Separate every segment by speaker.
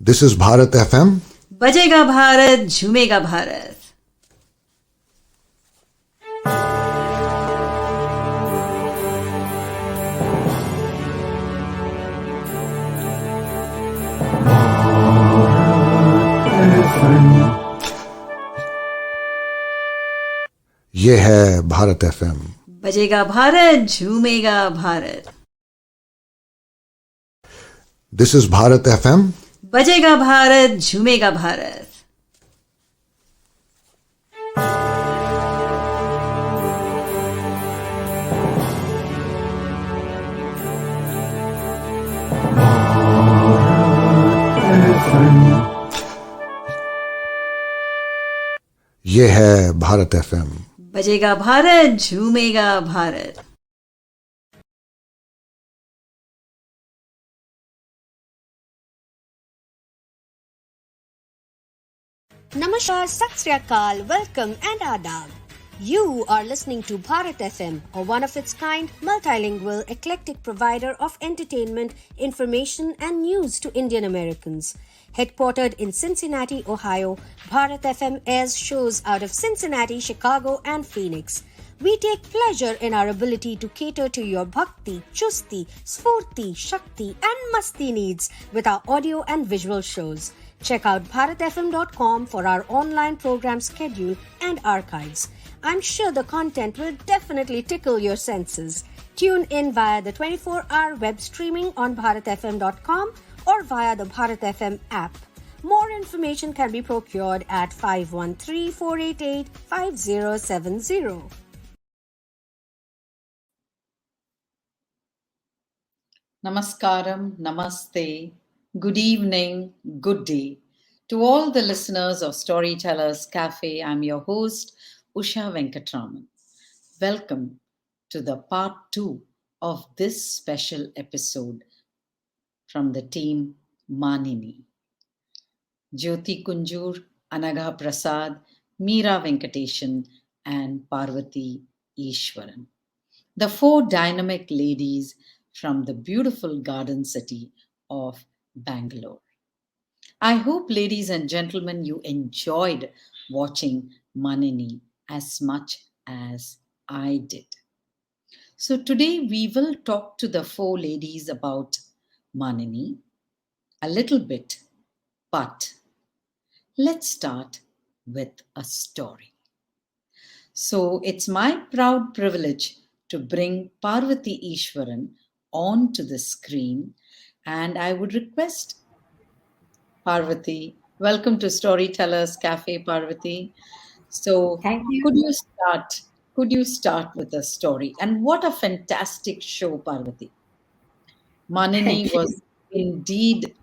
Speaker 1: This is Bharat FM.
Speaker 2: बजेगा भारत, झूमेगा भारत.
Speaker 1: ये है भारत FM.
Speaker 2: बजेगा Bharat, झूमेगा Bharat.
Speaker 1: This is Bharat FM.
Speaker 2: बजेगा भारत, झूमेगा भारत.
Speaker 1: ये है भारत FM.
Speaker 2: बजेगा Bharat, झूमेगा Bharat.
Speaker 3: Namaskar, Sat Sri Akal, welcome and adab. You are listening to Bharat FM, a one-of-its-kind, multilingual, eclectic provider of entertainment, information and news to Indian Americans. Headquartered in Cincinnati, Ohio, Bharat FM airs shows out of Cincinnati, Chicago and Phoenix. We take pleasure in our ability to cater to your bhakti, chusti, sphurti, shakti and masti needs with our audio and visual shows. Check out bharatfm.com for our online program schedule and archives. I'm sure the content will definitely tickle your senses. Tune in via the 24-hour web streaming on bharatfm.com or via the Bharat FM app. More information can be procured at 513-488-5070.
Speaker 4: Namaskaram, namaste, good evening, good day. To all the listeners of Storytellers Cafe, I'm your host, Meera Venkatesan. Welcome to the part 2 of this special episode from the team Manini. Jyothi, Kunjoor, Anagha, Prasad, Meera Venkatesan, and Parvathy, Eswaran. The 4 dynamic ladies from the beautiful garden city of Bangalore. I hope, ladies and gentlemen, you enjoyed watching Manini as much as I did. So today we will talk to the 4 ladies about Manini a little bit, but let's start with a story. So it's my proud privilege to bring Parvathy Eswaran onto the screen, and I would request Parvathy. Welcome to Storytellers Cafe, Parvathy. So,
Speaker 5: Thank you.
Speaker 4: Could you start with a story? And what a fantastic show, Parvathy. Manini was indeed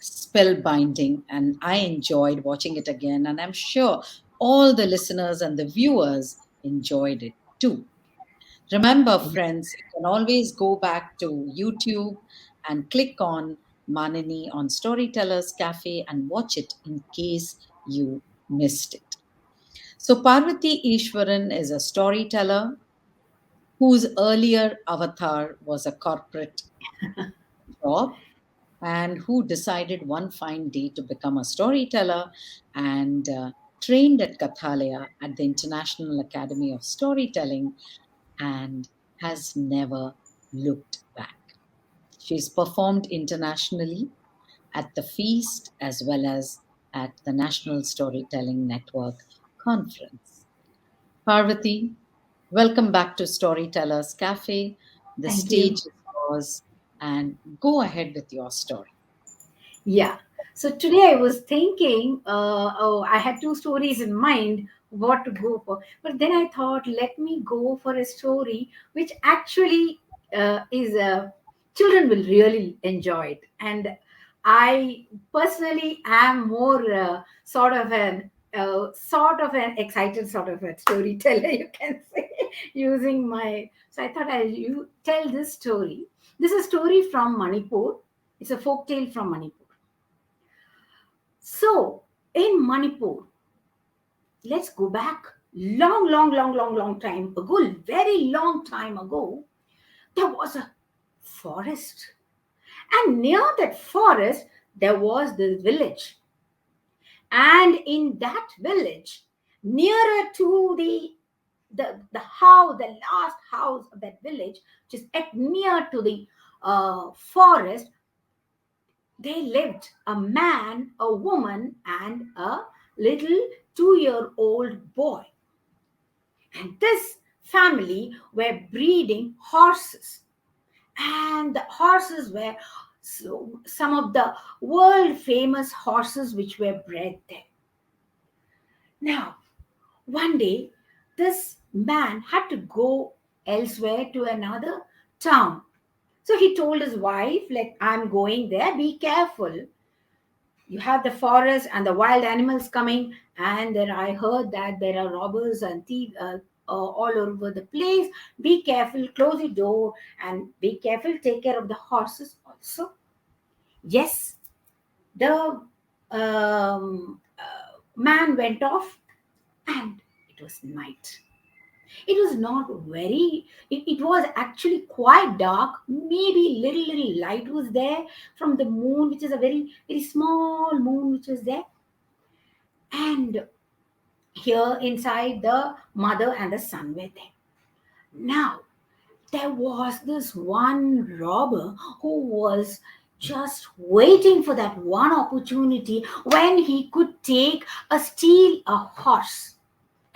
Speaker 4: spellbinding, and I enjoyed watching it again. And I'm sure all the listeners and the viewers enjoyed it too. Remember, friends, you can always go back to YouTube and click on Manini on Storytellers Cafe and watch it in case you missed it. So, Parvathy Eswaran is a storyteller whose earlier avatar was a corporate job and who decided one fine day to become a storyteller and trained at Kathalaya at the International Academy of Storytelling and has never looked back. She's performed internationally at the Feast as well as at the National Storytelling Network conference. Parvathy, welcome back to Storytellers Cafe. The
Speaker 5: Thank
Speaker 4: stage
Speaker 5: you.
Speaker 4: is yours and go ahead with your story.
Speaker 5: Yeah. So today I was thinking, I had 2 stories in mind what to go for. But then I thought, let me go for a story which actually is children will really enjoy it. And I personally am more sort of an excited sort of a storyteller, you can say, using my. So I thought you tell this story. This is a story from Manipur. It's a folk tale from Manipur. So, in Manipur, let's go back long time ago, very long time ago, there was a forest. And near that forest, there was this village. And in that village, nearer to the last house of that village, which is near to the forest, they lived a man, a woman, and a little 2-year-old boy. And this family were breeding horses. And the horses were some of the world famous horses which were bred there. Now, one day, this man had to go elsewhere to another town. So he told his wife, like, I'm going there, be careful. You have the forest and the wild animals coming, and there I heard that there are robbers and thieves all over the place. Be careful, close your door, and be careful, take care of the horses also. Yes, the man went off, and it was night. It was not very, it was actually quite dark. Maybe little light was there from the moon, which is a very, very small moon which was there. And here inside, the mother and the son were there. Now, there was this one robber who was just waiting for that one opportunity when he could steal a horse.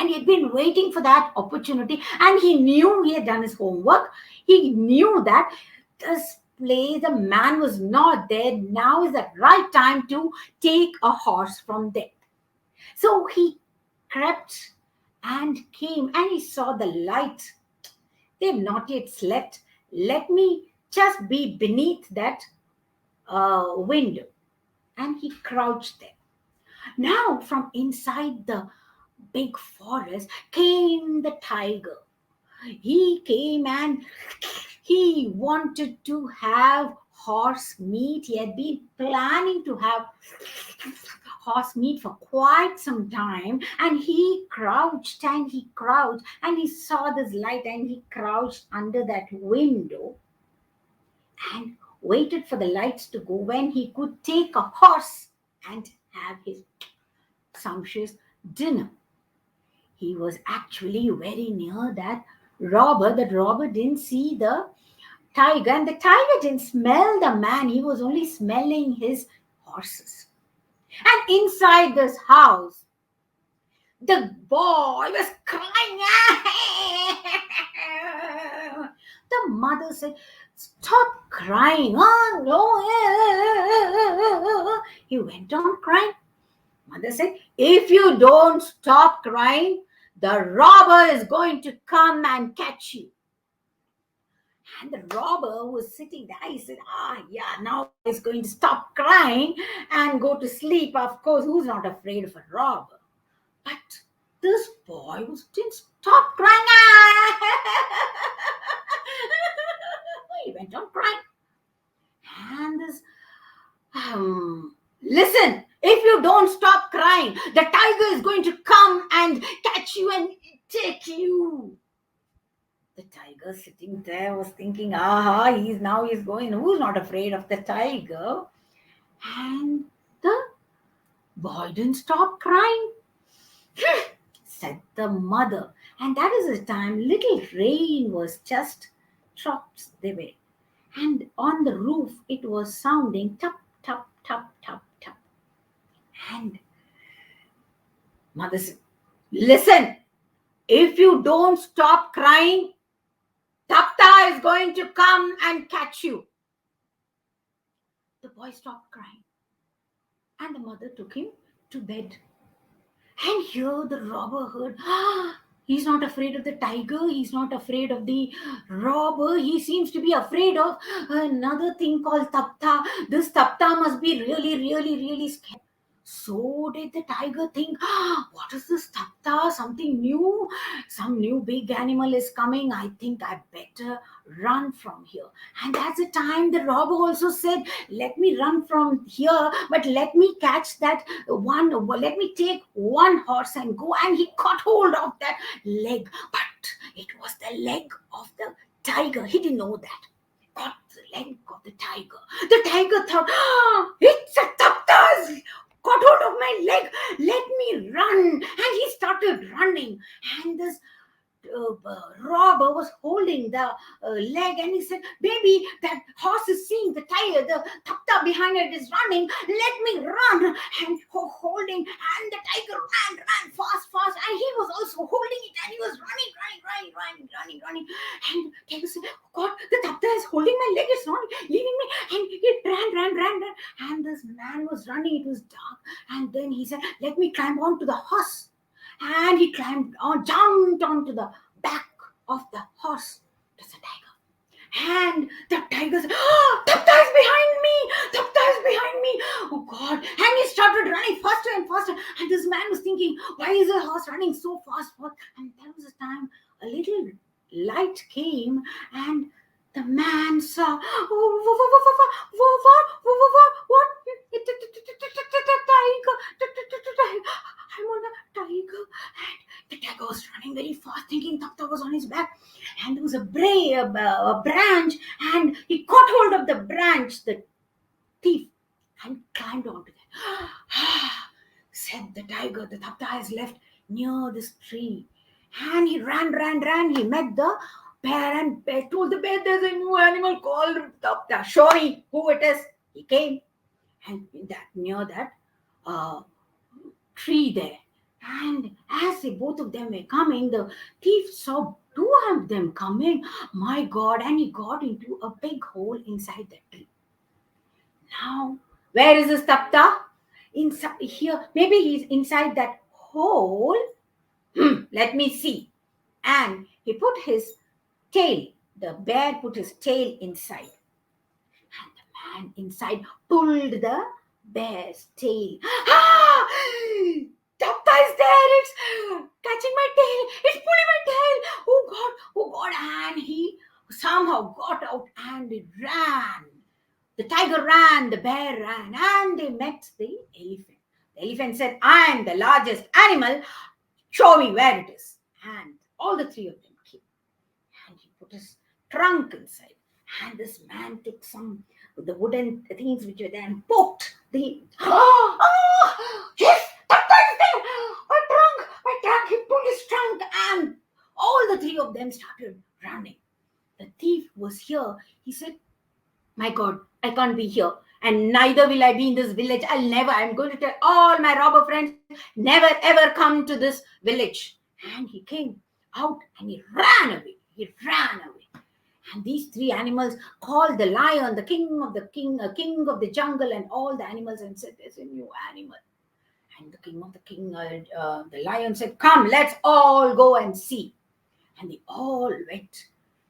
Speaker 5: And he had been waiting for that opportunity, and he knew he had done his homework. He knew that this place, the man was not there. Now is the right time to take a horse from there. So he crept and came, and he saw the light. They've not yet slept. Let me just be beneath that window. And he crouched there. Now, from inside the big forest came the tiger. He came and he wanted to have horse meat. He had been planning to have horse meat for quite some time, and he crouched and he crouched, and he saw this light, and he crouched under that window and waited for the lights to go when he could take a horse and have his sumptuous dinner. He was actually very near that robber. That robber didn't see the tiger, and the tiger didn't smell the man. He was only smelling his horses. And inside this house, the boy was crying. The mother said, "Stop crying." "Oh, no." He went on crying. Mother said, "If you don't stop crying, the robber is going to come and catch you." And the robber was sitting there. He said, yeah, now he's going to stop crying and go to sleep. Of course, who's not afraid of a robber? But this boy didn't stop crying. He went on crying. And this, listen, if you don't stop crying, the tiger is going to come and catch you and take you. The tiger sitting there was thinking, he's going. Who's not afraid of the tiger? And the boy didn't stop crying, said the mother. And that is the time little rain was just drops they were. And on the roof, it was sounding tap, tap, tap, tap, tap. And mother said, "Listen, if you don't stop crying, Tapta is going to come and catch you." The boy stopped crying, and the mother took him to bed. And here the robber heard, he's not afraid of the tiger, he's not afraid of the robber, he seems to be afraid of another thing called Tapta. This Tapta must be really, really, really scary. So did the tiger think, what is this Tapta? Something new? Some new big animal is coming. I think I better run from here. And that's the time the robber also said, let me run from here, but let me catch that one. Let me take one horse and go. And he caught hold of that leg. But it was the leg of the tiger. He didn't know that. Caught the leg of the tiger. The tiger thought, it's a me run. And he started running. And this robber was holding the leg, and he said, baby, that horse is seeing the tire, the tapta behind it is running, let me run. And holding, and the tiger ran fast, and he was also holding it, and he was running. And the tiger said, oh God, the tapta is holding my leg, it's not leaving me. And he ran. And this man was running, it was dark. And then he said, let me climb onto the horse. And he climbed on, jumped onto the back of the horse. It was a tiger. And the tiger said, oh, Tapta is behind me. Tapta is behind me. Oh God. And he started running faster and faster. And this man was thinking, why is the horse running so fast? And there was a time a little light came, and the man saw, what? Tiger. I'm on a tiger. And the tiger was running very fast, thinking Tapta was on his back. And there was a branch, and he caught hold of the branch, the thief, and climbed onto that. Said the tiger, the Tapta is left near this tree. And he ran. He met the bear, and bear told the bear, there's a new animal called Tapta. Show me who it is. He came, and near that tree there. And as both of them were coming, the thief saw two of them coming. My God, and he got into a big hole inside the tree. Now, where is this Tapta? Inside here. Maybe he's inside that hole. Let me see. And he put his tail. The bear put his tail inside. And the man inside pulled the bear's tail. Ah! Tapta is there. It's catching my tail. It's pulling my tail. Oh God. And he somehow got out and ran. The tiger ran, the bear ran, and they met the elephant. The elephant said, I am the largest animal. Show me where it is. And all the three of them came. And he put his trunk inside. And this man took some of the wooden things which were there and poked the... Yes! Tapta is there! My trunk! He pulled his trunk, and all the three of them started running. The thief was here. He said, my God, I can't be here. And neither will I be in this village. I'm going to tell all my robber friends, never ever come to this village. And he came out and he ran away. And these three animals called the lion, the king of the jungle, and all the animals, and said, there's a new animal. And the lion said, come, let's all go and see. And they all went,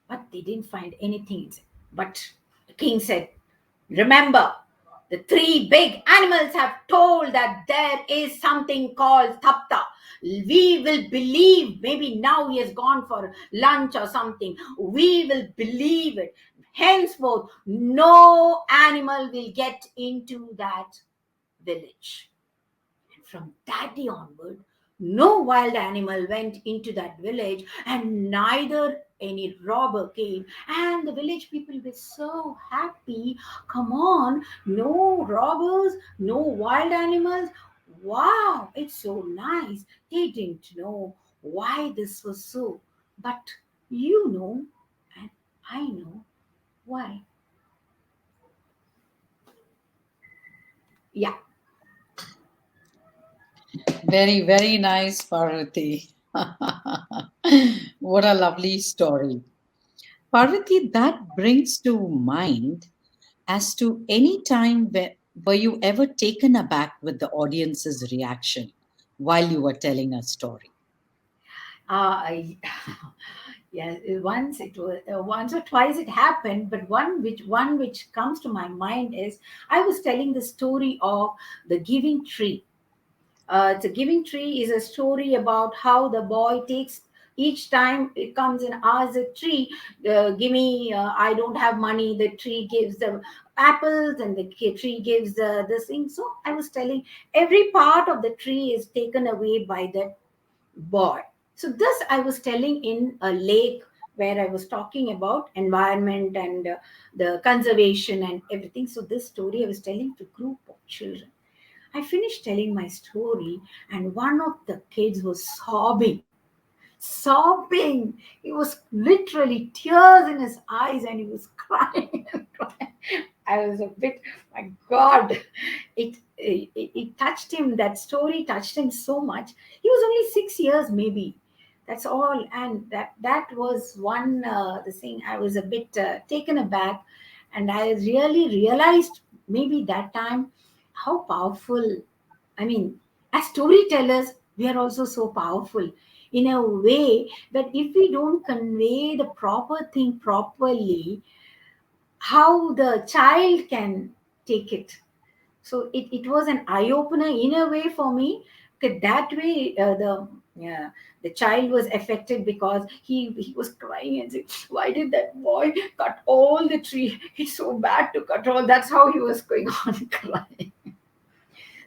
Speaker 5: but they didn't find anything. But the king said, remember, the three big animals have told that there is something called Tapta. We will believe. Maybe now he has gone for lunch or something. We will believe it. Henceforth, no animal will get into that village. And from that day onward, no wild animal went into that village, and neither any robber came. And the village people were so happy. Come on, no robbers, no wild animals. Wow, it's so nice. They didn't know why this was so, but you know, and I know why. Yeah.
Speaker 4: Very, very nice, Parvathy. What a lovely story. Parvathy, that brings to mind as to any time were you ever taken aback with the audience's reaction while you were telling a story?
Speaker 5: Yeah, once or twice it happened, but one which comes to my mind is, I was telling the story of the giving tree. The giving tree is a story about how the boy takes, each time it comes and asks the tree, give me, I don't have money. The tree gives the apples, and the tree gives this thing. So I was telling, every part of the tree is taken away by that boy. So this I was telling in a lake, where I was talking about environment and the conservation and everything. So this story I was telling to a group of children. I finished telling my story, and one of the kids was sobbing. He was literally tears in his eyes and he was crying and crying. I was a bit, my God, it touched him. That story touched him so much. He was only 6 years, maybe. That's all, and that was one the thing. I was a bit taken aback, and I really realized maybe that time how powerful. I mean, as storytellers, we are also so powerful in a way that if we don't convey the proper thing properly, how the child can take it. So it was an eye opener in a way for me. Okay, that way, the child was affected because he was crying and saying, "Why did that boy cut all the tree? It's so bad to cut all." That's how he was going on crying.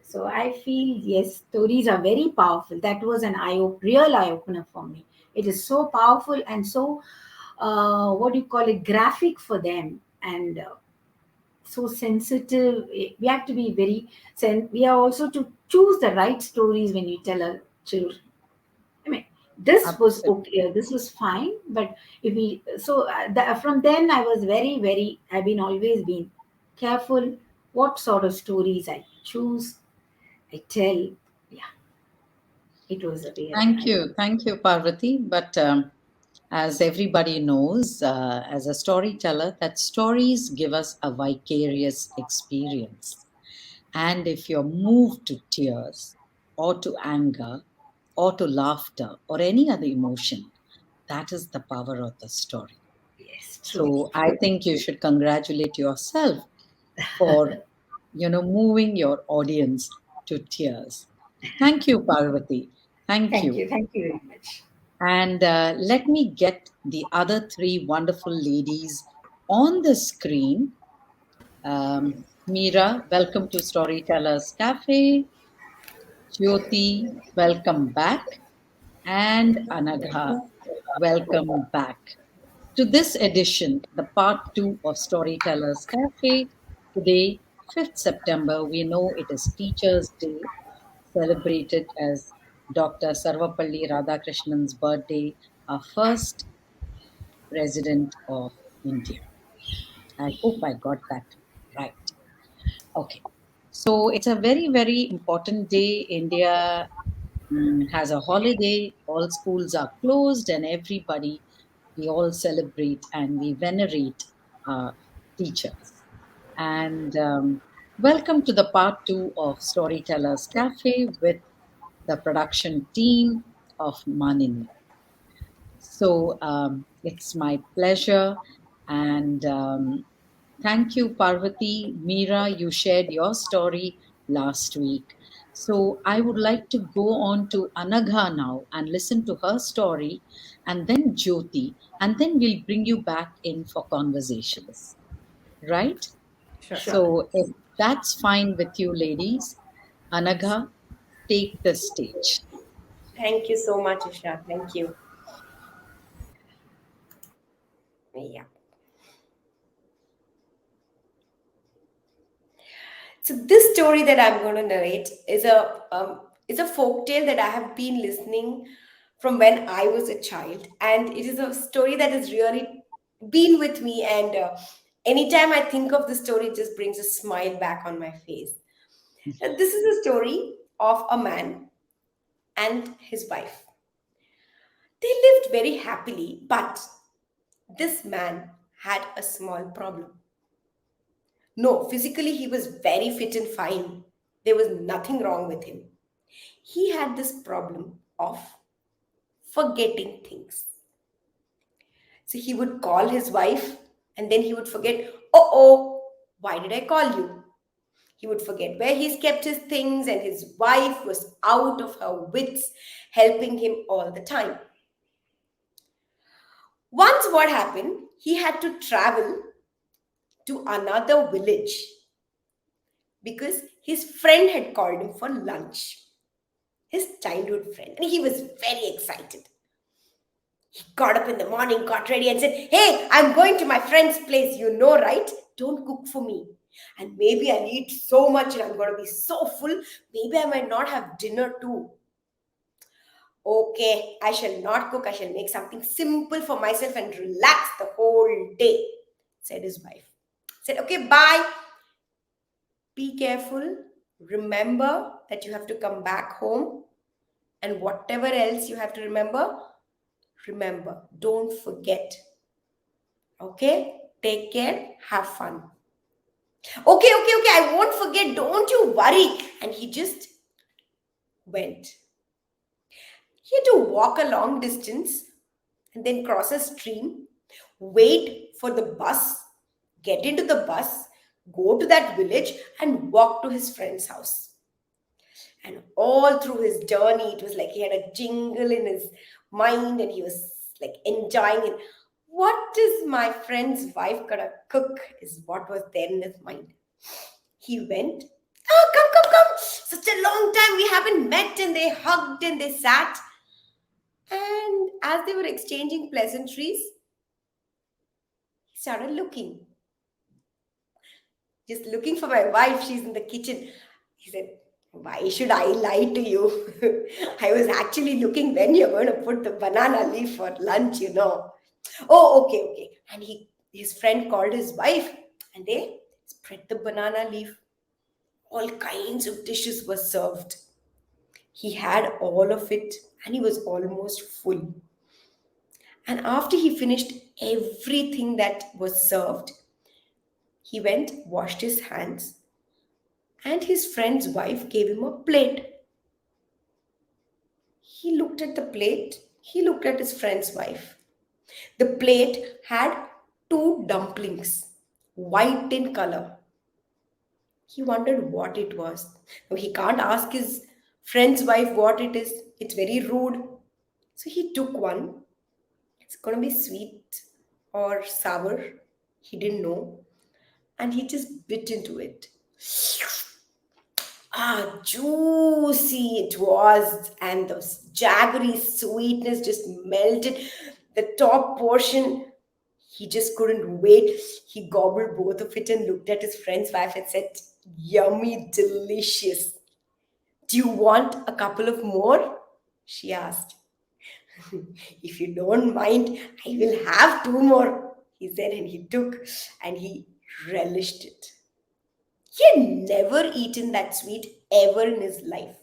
Speaker 5: So I feel yes, stories are very powerful. That was an real eye opener for me. It is so powerful and so what do you call it, graphic for them, and so sensitive. We have to be very we are also to choose the right stories when we tell our children. I mean, this was
Speaker 4: Absolutely.
Speaker 5: okay, this was fine, but if we from then I was very, I've been always been careful what sort of stories I choose, I tell. Yeah, it was a real eye.
Speaker 4: Thank you, Parvathy. But as everybody knows, as a storyteller, that stories give us a vicarious experience. And if you're moved to tears, or to anger, or to laughter, or any other emotion, that is the power of the story.
Speaker 5: Yes, true.
Speaker 4: So I think you should congratulate yourself for, moving your audience to tears. Thank you, Parvati. Thank you.
Speaker 5: Thank you very much.
Speaker 4: And let me get the other three wonderful ladies on the screen. Meera, welcome to Storytellers Cafe. Jyothi, welcome back. And Anagha, welcome back to this edition, the part two of Storytellers Cafe. Today, 5th September, we know it is Teachers' Day, celebrated as Dr. Sarvapalli Radhakrishnan's birthday, our first president of India. I hope I got that right. Okay. So it's a very, very important day. India has a holiday, all schools are closed, and everybody, we all celebrate and we venerate our teachers. And welcome to the part two of Storytellers Cafe with the production team of Manini. So it's my pleasure. And thank you, Parvati. Meera, you shared your story last week. So I would like to go on to Anagha now and listen to her story, and then Jyothi, and then we'll bring you back in for conversations. Right?
Speaker 5: Sure.
Speaker 4: So if that's fine with you, ladies, Anagha, take the stage.
Speaker 6: Thank you so much, Isha. Thank you. Yeah. So this story that I'm going to narrate is a folk tale that I have been listening from when I was a child, and it is a story that has really been with me. And anytime I think of the story, it just brings a smile back on my face. This is a story of a man and his wife. They lived very happily, but this man had a small problem. No, physically he was very fit and fine. There was nothing wrong with him. He had this problem of forgetting things. So he would call his wife and then he would forget, oh, why did I call you? He would forget where he's kept his things, and his wife was out of her wits, helping him all the time. Once, what happened? He had to travel to another village because his friend had called him for lunch, his childhood friend, and he was very excited. He got up in the morning, got ready, and said, "Hey, I'm going to my friend's place. You know, right? Don't cook for me. And maybe I'll eat so much and I'm going to be so full. Maybe I might not have dinner too. Okay, I shall not cook. I shall make something simple for myself and relax the whole day, said his wife. Said, okay, bye. Be careful. Remember that you have to come back home. And whatever else you have to remember, don't forget. Okay? Take care. Have fun. Okay, I won't forget. Don't you worry. And he just went. He had to walk a long distance and then cross a stream, wait for the bus, get into the bus, go to that village, and walk to his friend's house. And all through his journey, it was like he had a jingle in his mind and he was like enjoying it. What is my friend's wife gonna cook? Is what was there in his mind. He went, oh, come. Such a long time we haven't met, and they hugged and they sat. And as they were exchanging pleasantries, he started looking. Just looking for my wife. She's in the kitchen. He said, why should I lie to you? I was actually looking when you're going to put the banana leaf for lunch, you know. Oh, okay. And his friend called his wife and they spread the banana leaf. All kinds of dishes were served. He had all of it and he was almost full. And after he finished everything that was served, he went, washed his hands, and his friend's wife gave him a plate. He looked at the plate. He looked at his friend's wife. The plate had 2 dumplings, white in color. He wondered what it was. Now, he can't ask his friend's wife what it is. It's very rude. So he took one. It's going to be sweet or sour. He didn't know. And he just bit into it. Juicy it was, and the jaggery sweetness just melted the top portion. He just couldn't wait. He gobbled both of it and looked at his friend's wife and said, yummy, delicious. Do you want a couple of more? She asked. If you don't mind, I will have 2 more, he said, and he took and he relished it. He had never eaten that sweet ever in his life.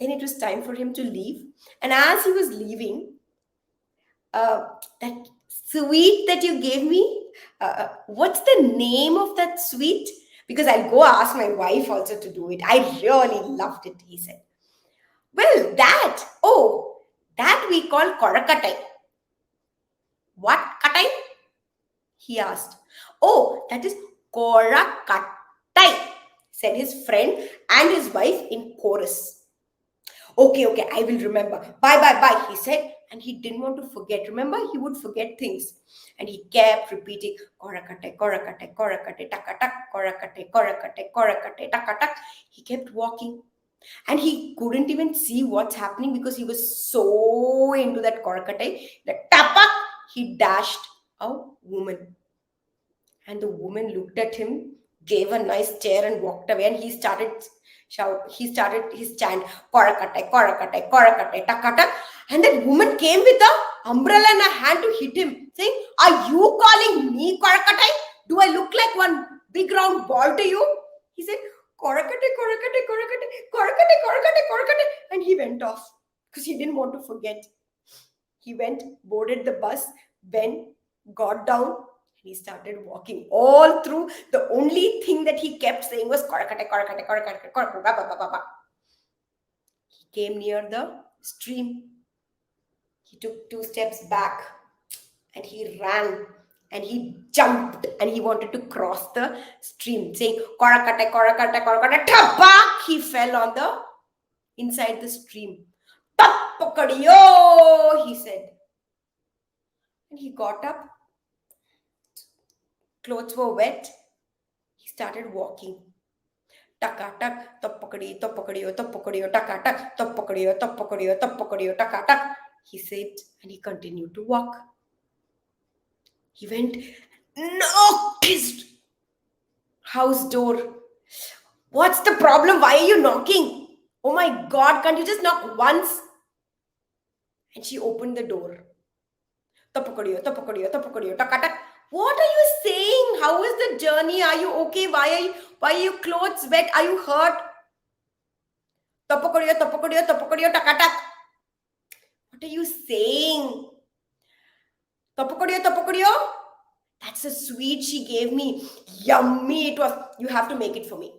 Speaker 6: Then it was time for him to leave. And as he was leaving, that sweet that you gave me, what's the name of that sweet? Because I'll go ask my wife also to do it. I really loved it, he said. Well, that we call korakatai. What katai? He asked. Oh, that is korakatai, said his friend and his wife in chorus. Okay, I will remember. Bye, he said. And he didn't want to forget. Remember, he would forget things. And he kept repeating, korakate, korakate, korakate, takatak, korakate, korakate, korakate, takatak. He kept walking. And he couldn't even see what's happening because he was so into that korakate. The tapak, he dashed a woman. And the woman looked at him, gave a nice stare and walked away. And he started his chant, korakate, korakate, korakate, takata. And that woman came with a umbrella in her hand to hit him, saying, are you calling me korakate? Do I look like one big round ball to you? He said, korakate, korakate, korakate, korakate, korakate, korakate. And he went off because he didn't want to forget. He went, boarded the bus, got down, he started walking all through. The only thing that he kept saying was korakate, korakate, korakate, korakate. He came near the stream. He took 2 steps back and he ran and he jumped and he wanted to cross the stream, saying korakate, korakate, korakate. Tabak! He fell on the inside the stream. Tapakadiyo, he said. And he got up. Clothes were wet. He started walking. Takatak, tapakadiyo, tapakadiyo, tapakadiyo, takatak, tapakadiyo, tapakadiyo, tapakadiyo, takatak. He said, and he continued to walk. He went, knocked his House door. What's the problem? Why are you knocking? Oh my God, can't you just knock once? And she opened the door. Tapakadiyo, tapakadiyo, tapakadiyo, takatak. What are you saying? How is the journey? Are you okay? Why are your clothes wet? Are you hurt? Tapakadiyo, tapakadiyo, tapakadiyo, takatak. What are you saying? Tapakadiyo, tapakadiyo. That's a sweet she gave me. Yummy it was. You have to make it for me.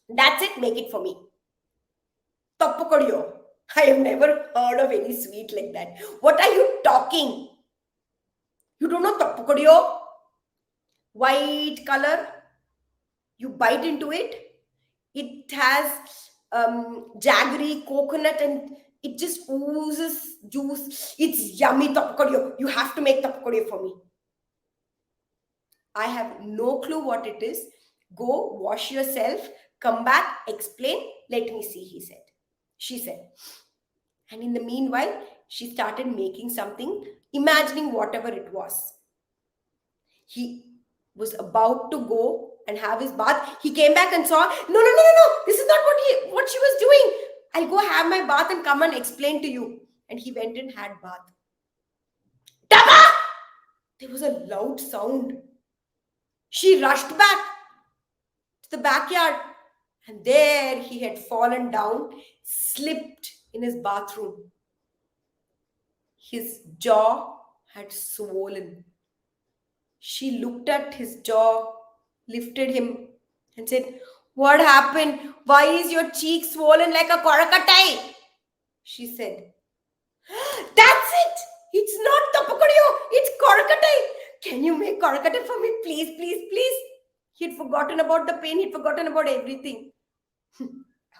Speaker 6: That's it. Make it for me. Tapakadiyo. I have never heard of any sweet like that. What are you talking? You don't know tapakadiyo? White color. You bite into it. It has jaggery coconut and it just oozes juice. It's yummy tapakadiyo. You have to make tapakadiyo for me. I have no clue what it is. Go wash yourself, come back, explain, let me see, he said. She said. And in the meanwhile, she started making something, imagining whatever it was. He was about to go and have his bath. He came back and saw, no, this is not what she was doing. I'll go have my bath and come and explain to you. And he went and had bath. Tapa! There was a loud sound. She rushed back to the backyard, and there he had fallen down, slipped in his bathroom. His jaw had swollen. She looked at his jaw, lifted him, and said, "What happened? Why is your cheek swollen like a korakatai?" She said, "That's it! It's not tapakadiyo, it's korakatai. Can you make korakatai for me? Please, please, please." He'd forgotten about the pain. He'd forgotten about everything.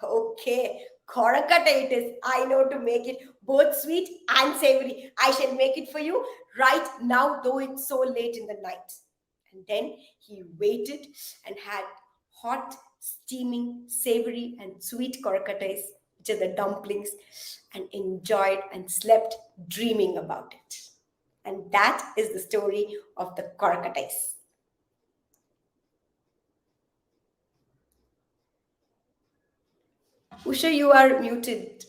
Speaker 6: Okay, korakatai it is. I know to make it both sweet and savory. I shall make it for you right now, though it's so late in the night. And then he waited and had hot, steaming, savory, and sweet korakatais, which are the dumplings, and enjoyed and slept dreaming about it. And that is the story of the korakatais. Usha, you are muted.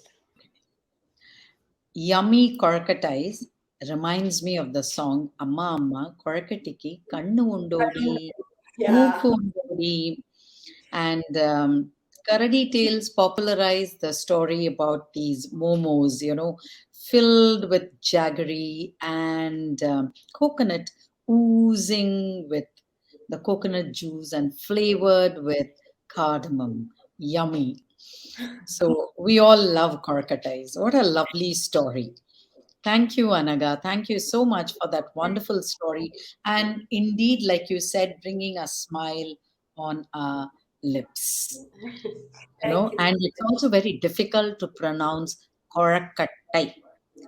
Speaker 4: Yummy Korakatais reminds me of the song Amma Amma Korakatiki Kannu Undodi
Speaker 6: Yeah.
Speaker 4: Mooku Undodi. And Karadi Tales popularized the story about these momos, filled with jaggery and coconut oozing with the coconut juice and flavored with cardamom. Yummy. So we all love Korkatais. What a lovely story. Thank you, Anagha. Thank you so much for that wonderful story. And indeed, like you said, bringing a smile on our lips.
Speaker 6: Thank you.
Speaker 4: And it's also very difficult to pronounce Korakatai.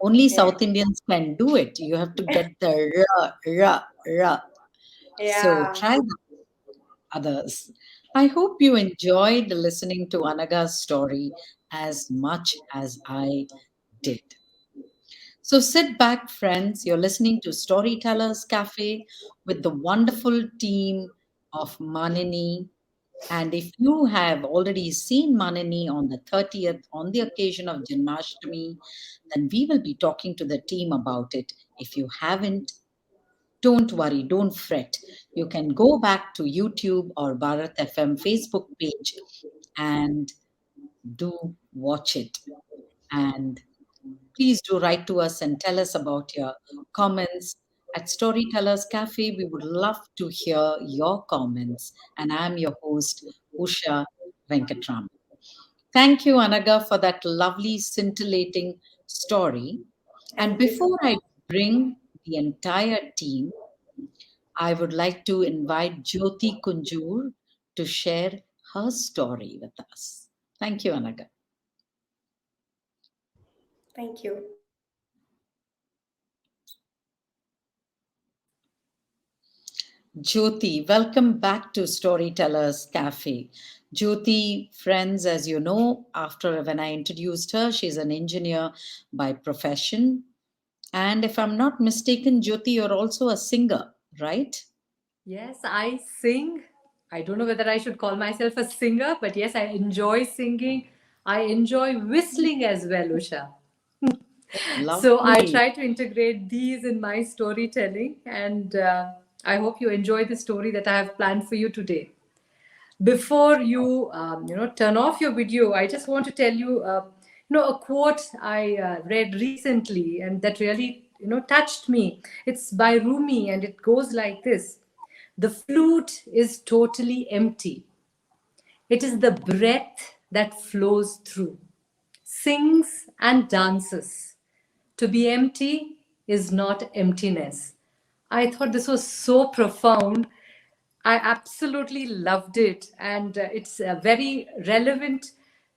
Speaker 4: Only
Speaker 6: Yeah.
Speaker 4: South Indians can do it. You have to get the ra, ra, ra. So
Speaker 6: Yeah.
Speaker 4: try that, others. I hope you enjoyed listening to Anaga's story as much as I did. So sit back, friends. You're listening to Storytellers Cafe with the wonderful team of Manini. And if you have already seen Manini on the 30th, on the occasion of Janmashtami, then we will be talking to the team about it. If you haven't, don't worry, don't fret. You can go back to YouTube or Bharat FM Facebook page and do watch it. And please do write to us and tell us about your comments. At Storytellers Cafe, we would love to hear your comments. And I'm your host, Usha Venkatraman. Thank you, Anagha, for that lovely, scintillating story. And
Speaker 6: Thank you so
Speaker 4: before
Speaker 6: much.
Speaker 4: I bring the entire team, I would like to invite Jyothi Kunjoor to share her story with us. Thank you, Anagha.
Speaker 6: Thank you.
Speaker 4: Jyothi, welcome back to Storytellers Cafe. Jyothi, friends, as you know, after when I introduced her, she's an engineer by profession. And if I'm not mistaken, Jyothi, you're also a singer, right?
Speaker 7: Yes, I sing. I don't know whether I should call myself a singer, but yes, I enjoy singing. I enjoy whistling as well, Usha. So I
Speaker 4: Lovely.
Speaker 7: try to integrate these in my storytelling, and I hope you enjoy the story that I have planned for you today. Before you, turn off your video, I just want to tell you, a quote I read recently, and that really, touched me. It's by Rumi, and it goes like this: "The flute is totally empty. It is the breath that flows through, sings and dances. To be empty is not emptiness." I thought this was so profound. I absolutely loved it. And it's very relevant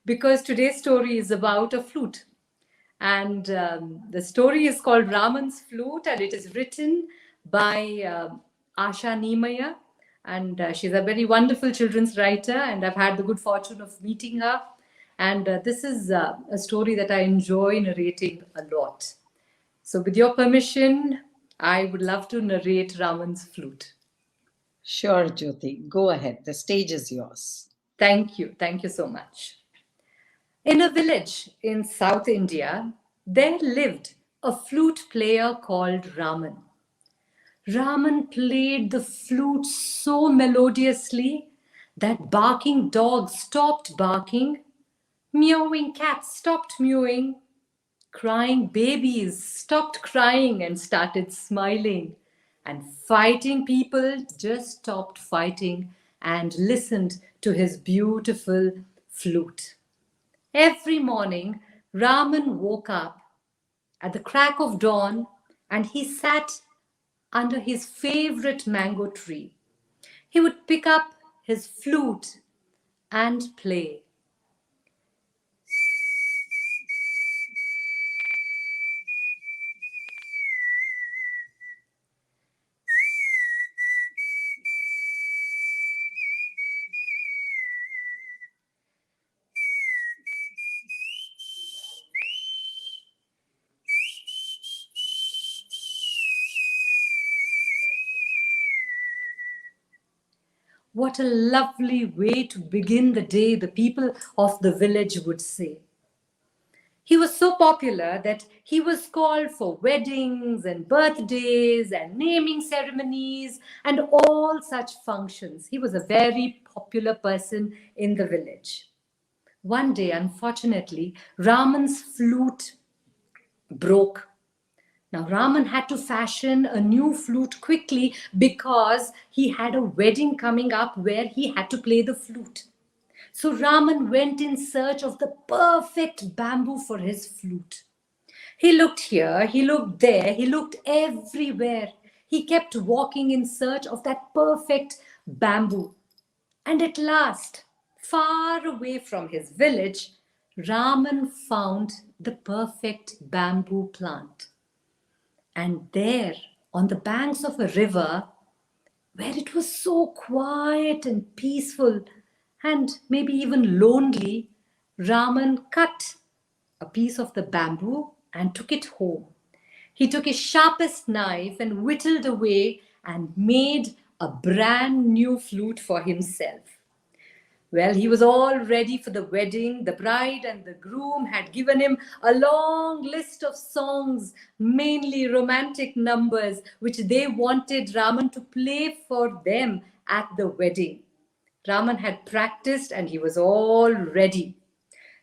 Speaker 7: because today's story is about a flute. And the story is called Rahman's Flute, and it is written by Asha Nimaya. And she's a very wonderful children's writer, and I've had the good fortune of meeting her. And this is a story that I enjoy narrating a lot. So, with your permission, I would love to narrate Rahman's Flute.
Speaker 4: Sure, Jyothi. Go ahead. The stage is yours.
Speaker 7: Thank you. Thank you so much. In a village in South India, there lived a flute player called Rahman. Rahman played the flute so melodiously that barking dogs stopped barking, meowing cats stopped mewing, crying babies stopped crying and started smiling, and fighting people just stopped fighting and listened to his beautiful flute. Every morning, Rahman woke up at the crack of dawn and he sat under his favorite mango tree. He would pick up his flute and play. What a lovely way to begin the day, the people of the village would say. He was so popular that he was called for weddings and birthdays and naming ceremonies and all such functions. He was a very popular person in the village. One day, unfortunately, Rahman's flute broke. Now, Rahman had to fashion a new flute quickly because he had a wedding coming up where he had to play the flute. So Rahman went in search of the perfect bamboo for his flute. He looked here, he looked there, he looked everywhere. He kept walking in search of that perfect bamboo. And at last, far away from his village, Rahman found the perfect bamboo plant. And there, on the banks of a river, where it was so quiet and peaceful and maybe even lonely, Rahman cut a piece of the bamboo and took it home. He took his sharpest knife and whittled away and made a brand new flute for himself. Well, he was all ready for the wedding. The bride and the groom had given him a long list of songs, mainly romantic numbers, which they wanted Rahman to play for them at the wedding. Rahman had practiced and he was all ready.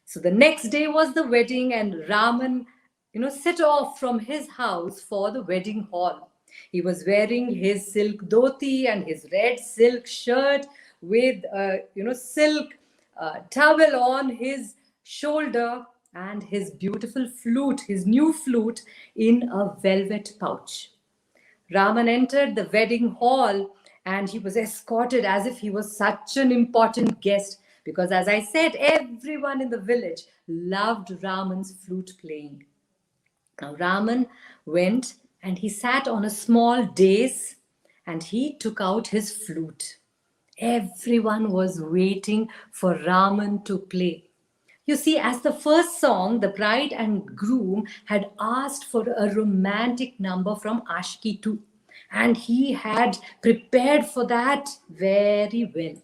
Speaker 7: So the next day was the wedding, and Rahman, set off from his house for the wedding hall. He was wearing his silk dhoti and his red silk shirt with silk towel on his shoulder and his beautiful flute, his new flute, in a velvet pouch. Rahman entered the wedding hall and he was escorted as if he was such an important guest because, as I said, everyone in the village loved Rahman's flute playing. Now Rahman went and he sat on a small dais and he took out his flute. Everyone was waiting for Rahman to play. You see, as the first song, the bride and groom had asked for a romantic number from Ashki 2, and he had prepared for that very well.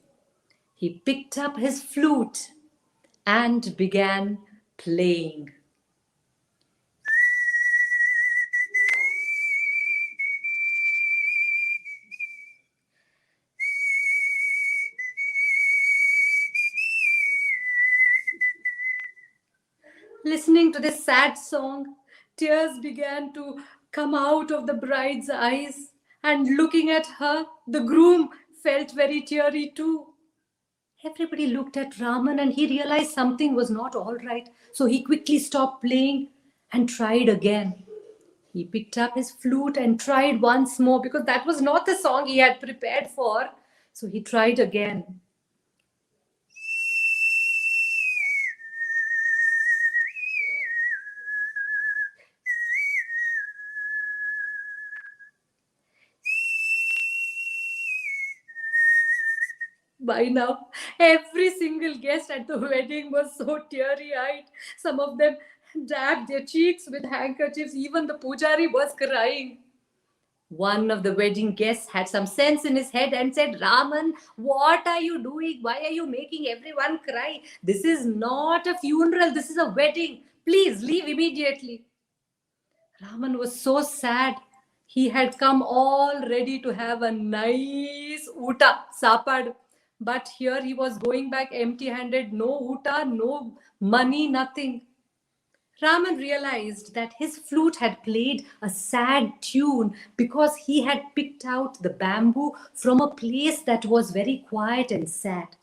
Speaker 7: he picked up his flute and began playing. Listening to this sad song, tears began to come out of the bride's eyes, and looking at her, the groom felt very teary too. Everybody looked at Rahman and he realized something was not all right. So he quickly stopped playing and tried again. He picked up his flute and tried once more because that was not the song he had prepared for. So he tried again. By now, every single guest at the wedding was so teary-eyed. Some of them dabbed their cheeks with handkerchiefs. Even the pujari was crying. One of the wedding guests had some sense in his head and said, Rahman, what are you doing? Why are you making everyone cry? This is not a funeral. This is a wedding. Please leave immediately. Rahman was so sad. He had come all ready to have a nice uta, sapad. But here he was going back empty-handed. No uta, no money, nothing. Rahman realized that his flute had played a sad tune because he had picked out the bamboo from a place that was very quiet and sad.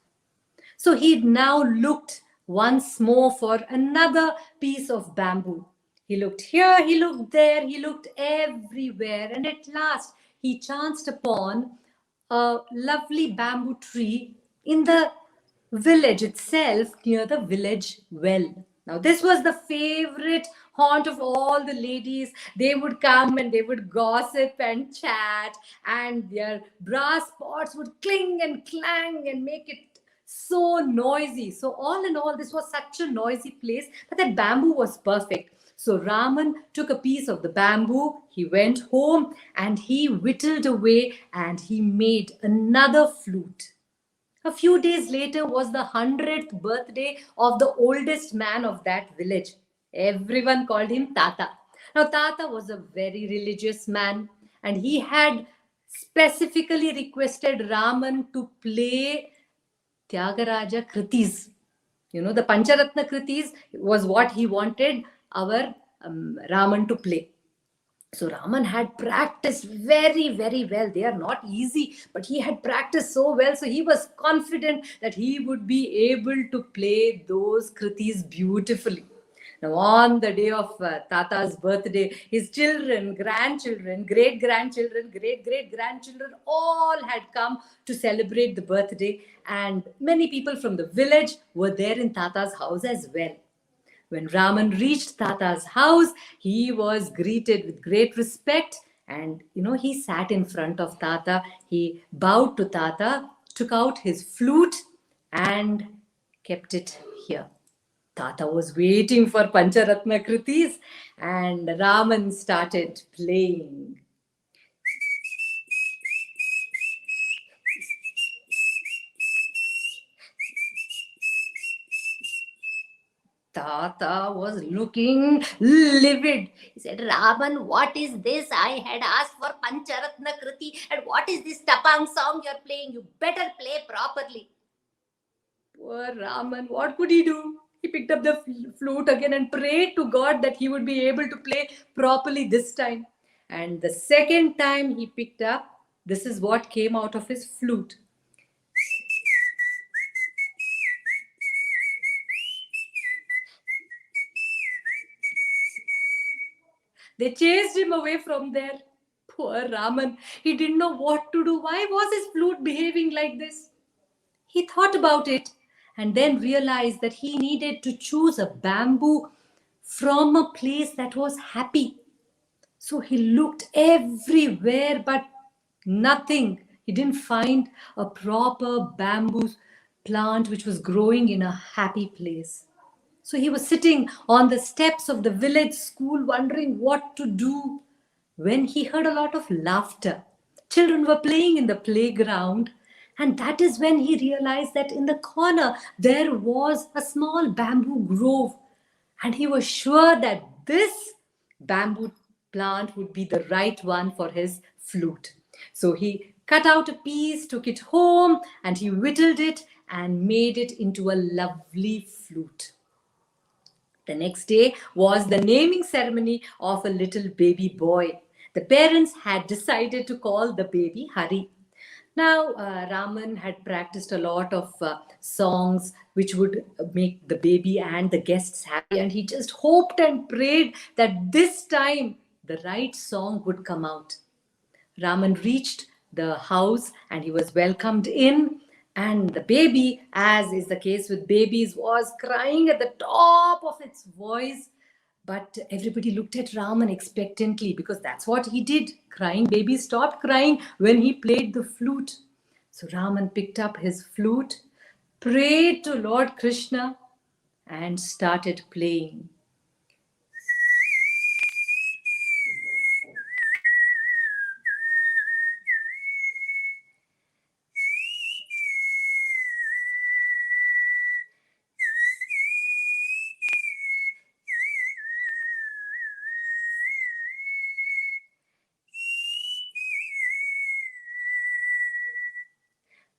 Speaker 7: So he now looked once more for another piece of bamboo. He looked here, he looked there, he looked everywhere, and at last he chanced upon a lovely bamboo tree in the village itself near the village well. Now, this was the favorite haunt of all the ladies. They would come and they would gossip and chat, and their brass pots would cling and clang and make it so noisy. So, all in all, this was such a noisy place, but that bamboo was perfect. So Rahman took a piece of the bamboo, he went home and he whittled away and he made another flute. A few days later was the 100th birthday of the oldest man of that village. Everyone called him Tata. Now Tata was a very religious man and he had specifically requested Rahman to play Tyagaraja Kritis. You know, the Pancharatna Kritis was what he wanted our Rahman to play. So Rahman had practiced very, very well. They are not easy, but he had practiced so well. So he was confident that he would be able to play those kritis beautifully. Now, on the day of Tata's birthday, his children, grandchildren, great-grandchildren, great-great-grandchildren all had come to celebrate the birthday. And many people from the village were there in Tata's house as well. When Rahman reached Tata's house, he was greeted with great respect. And, he sat in front of Tata. He bowed to Tata, took out his flute and kept it here. Tata was waiting for Pancharatna Kritis and Rahman started playing. Tata was looking livid. He said, Rahman, what is this? I had asked for Pancharatna Kriti and what is this tapang song you're playing? You better play properly. Poor Rahman, what could he do? He picked up the flute again and prayed to God that he would be able to play properly this time. And the second time he picked up, this is what came out of his flute. They chased him away from there. Poor Rahman, he didn't know what to do. Why was his flute behaving like this? He thought about it and then realized that he needed to choose a bamboo from a place that was happy. So he looked everywhere, but nothing. He didn't find a proper bamboo plant which was growing in a happy place. So he was sitting on the steps of the village school wondering what to do when he heard a lot of laughter. Children were playing in the playground And that is when he realized that in the corner there was a small bamboo grove. And he was sure that this bamboo plant would be the right one for his flute. So he cut out a piece, took it home, and he whittled it and made it into a lovely flute. The next day was the naming ceremony of a little baby boy. The parents had decided to call the baby Hari. Now, Raman had practiced a lot of songs which would make the baby and the guests happy, and he just hoped and prayed that this time the right song would come out. Raman reached the house and he was welcomed in. And the baby, as is the case with babies, was crying at the top of its voice. But everybody looked at Raman expectantly because that's what he did. Crying baby stopped crying when he played the flute. So Raman picked up his flute, prayed to Lord Krishna, and started playing.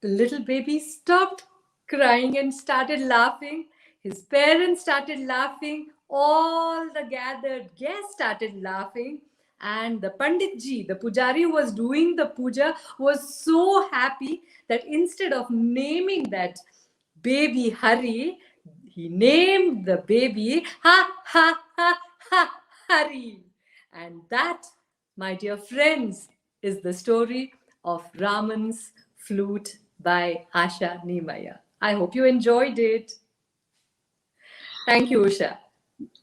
Speaker 7: The little baby stopped crying and started laughing. His parents started laughing. All the gathered guests started laughing. And the Panditji, the Pujari who was doing the puja, was so happy that instead of naming that baby Hari, he named the baby Ha Ha Ha Ha Hari. And that, my dear friends, is the story of Raman's Flute by Asha Nimaya. I hope you enjoyed it. Thank you, Usha.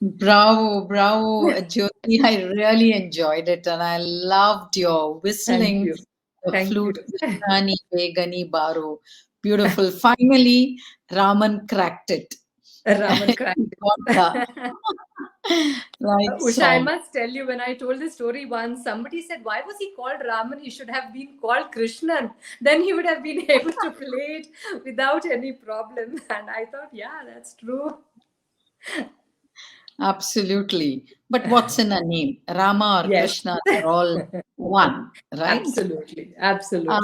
Speaker 4: Bravo, bravo, Jyothi. I really enjoyed it and I loved your
Speaker 7: Thank
Speaker 4: whistling
Speaker 7: you.
Speaker 4: the
Speaker 7: Thank you.
Speaker 4: flute. Krishnani Begani Baro. Beautiful. Finally, Raman cracked it.
Speaker 7: Raman cracked.
Speaker 4: Got the right
Speaker 7: Usha, I
Speaker 4: song.
Speaker 7: must tell you, when I told this story once, somebody said, why was he called Raman? He should have been called Krishnan. Then he would have been able to play it without any problem. And I thought, yeah, that's true.
Speaker 4: Absolutely. But what's in a name? Rama or
Speaker 7: Yes,
Speaker 4: Krishna, they're all one, right?
Speaker 7: absolutely. Absolutely.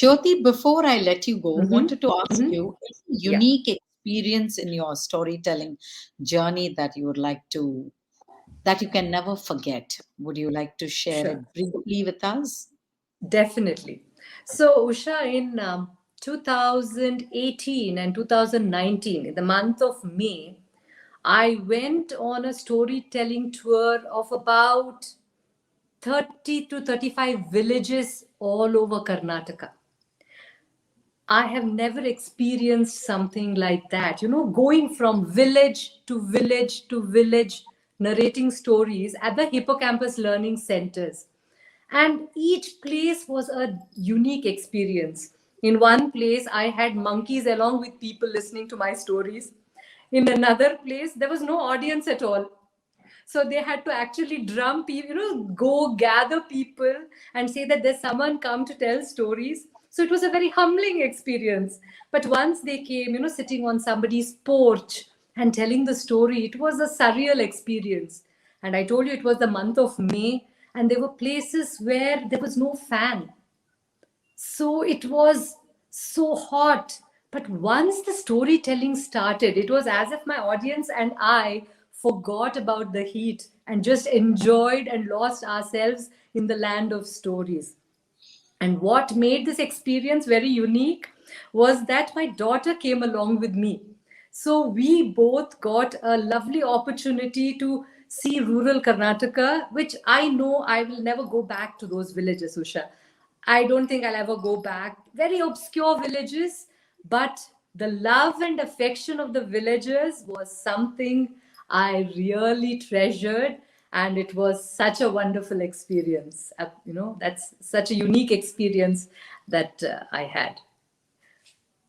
Speaker 4: Jyoti, before I let you go,
Speaker 7: Mhm.
Speaker 4: wanted to ask
Speaker 7: Mhm.
Speaker 4: you any
Speaker 7: Yeah.
Speaker 4: unique experience in your storytelling journey that you would like to, that you can never forget. Would you like to share
Speaker 7: Sure.
Speaker 4: it briefly with us?
Speaker 7: Definitely. So, Usha, in 2018 and 2019, in the month of May, I went on a storytelling tour of about 30 to 35 villages all over Karnataka. I have never experienced something like that. You know, going from village to village to village, narrating stories at the hippocampus learning centers. And each place was a unique experience. In one place, I had monkeys along with people listening to my stories. In another place, there was no audience at all. So they had to actually drum people, go gather people and say that there's someone come to tell stories. So it was a very humbling experience. But once they came, sitting on somebody's porch and telling the story, it was a surreal experience. And I told you it was the month of May, and there were places where there was no fan. So it was so hot. But once the storytelling started, it was as if my audience and I forgot about the heat and just enjoyed and lost ourselves in the land of stories. And what made this experience very unique was that my daughter came along with me. So we both got a lovely opportunity to see rural Karnataka, which I know I will never go back to those villages, Usha. I don't think I'll ever go back. Very obscure villages, but the love and affection of the villagers was something I really treasured, and it was such a wonderful experience. That's such a unique experience that I had.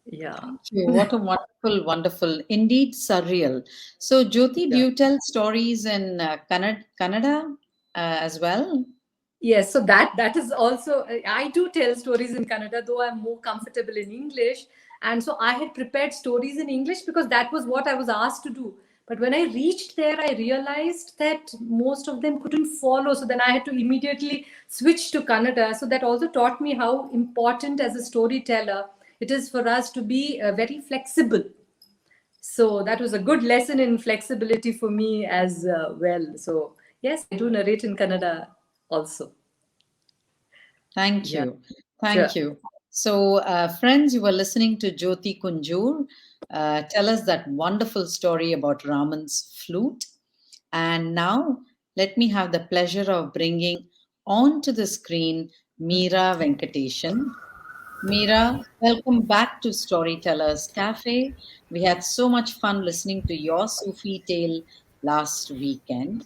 Speaker 7: Yeah.
Speaker 4: Thank you. What a wonderful, wonderful, indeed surreal. So, Jyoti, do
Speaker 7: Yeah.
Speaker 4: you tell stories in Kannada as well?
Speaker 7: Yes, so that is also I do tell stories in Kannada, though I'm more comfortable in English. And so I had prepared stories in English because that was what I was asked to do. But when I reached there, I realized that most of them couldn't follow. So then I had to immediately switch to Kannada. So that also taught me how important as a storyteller it is for us to be very flexible. So that was a good lesson in flexibility for me as well. So yes, I do narrate in Kannada also.
Speaker 4: Thank
Speaker 7: Yeah,
Speaker 4: you.
Speaker 7: sure.
Speaker 4: Thank you. So, friends, you were listening to Jyothi Kunjoor tell us that wonderful story about Raman's flute. And now, let me have the pleasure of bringing onto the screen Meera Venkatesan. Meera, welcome back to Storytellers Cafe. We had so much fun listening to your Sufi tale last weekend.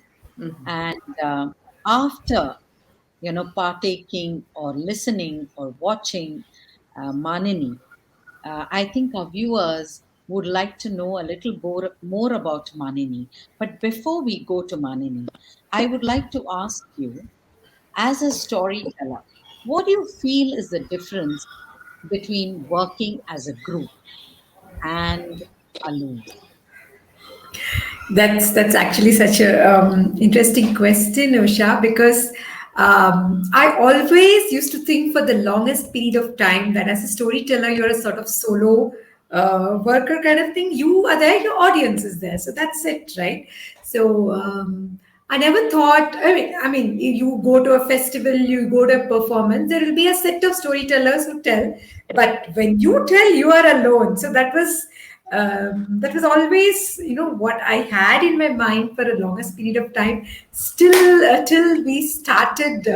Speaker 4: And after partaking or listening or watching Manini, I think our viewers would like to know a little more about Manini. But before we go to Manini, I would like to ask you, as a storyteller, what do you feel is the difference between working as a group and alone?
Speaker 5: That's actually such a interesting question, Usha, because I always used to think for the longest period of time that as a storyteller, you're a sort of solo worker kind of thing. You are there, your audience is there, so that's it, right? So I never thought. I mean, you go to a festival, you go to a performance, there will be a set of storytellers who tell, but when you tell, you are alone. So that was always what I had in my mind for a longest period of time, still till we started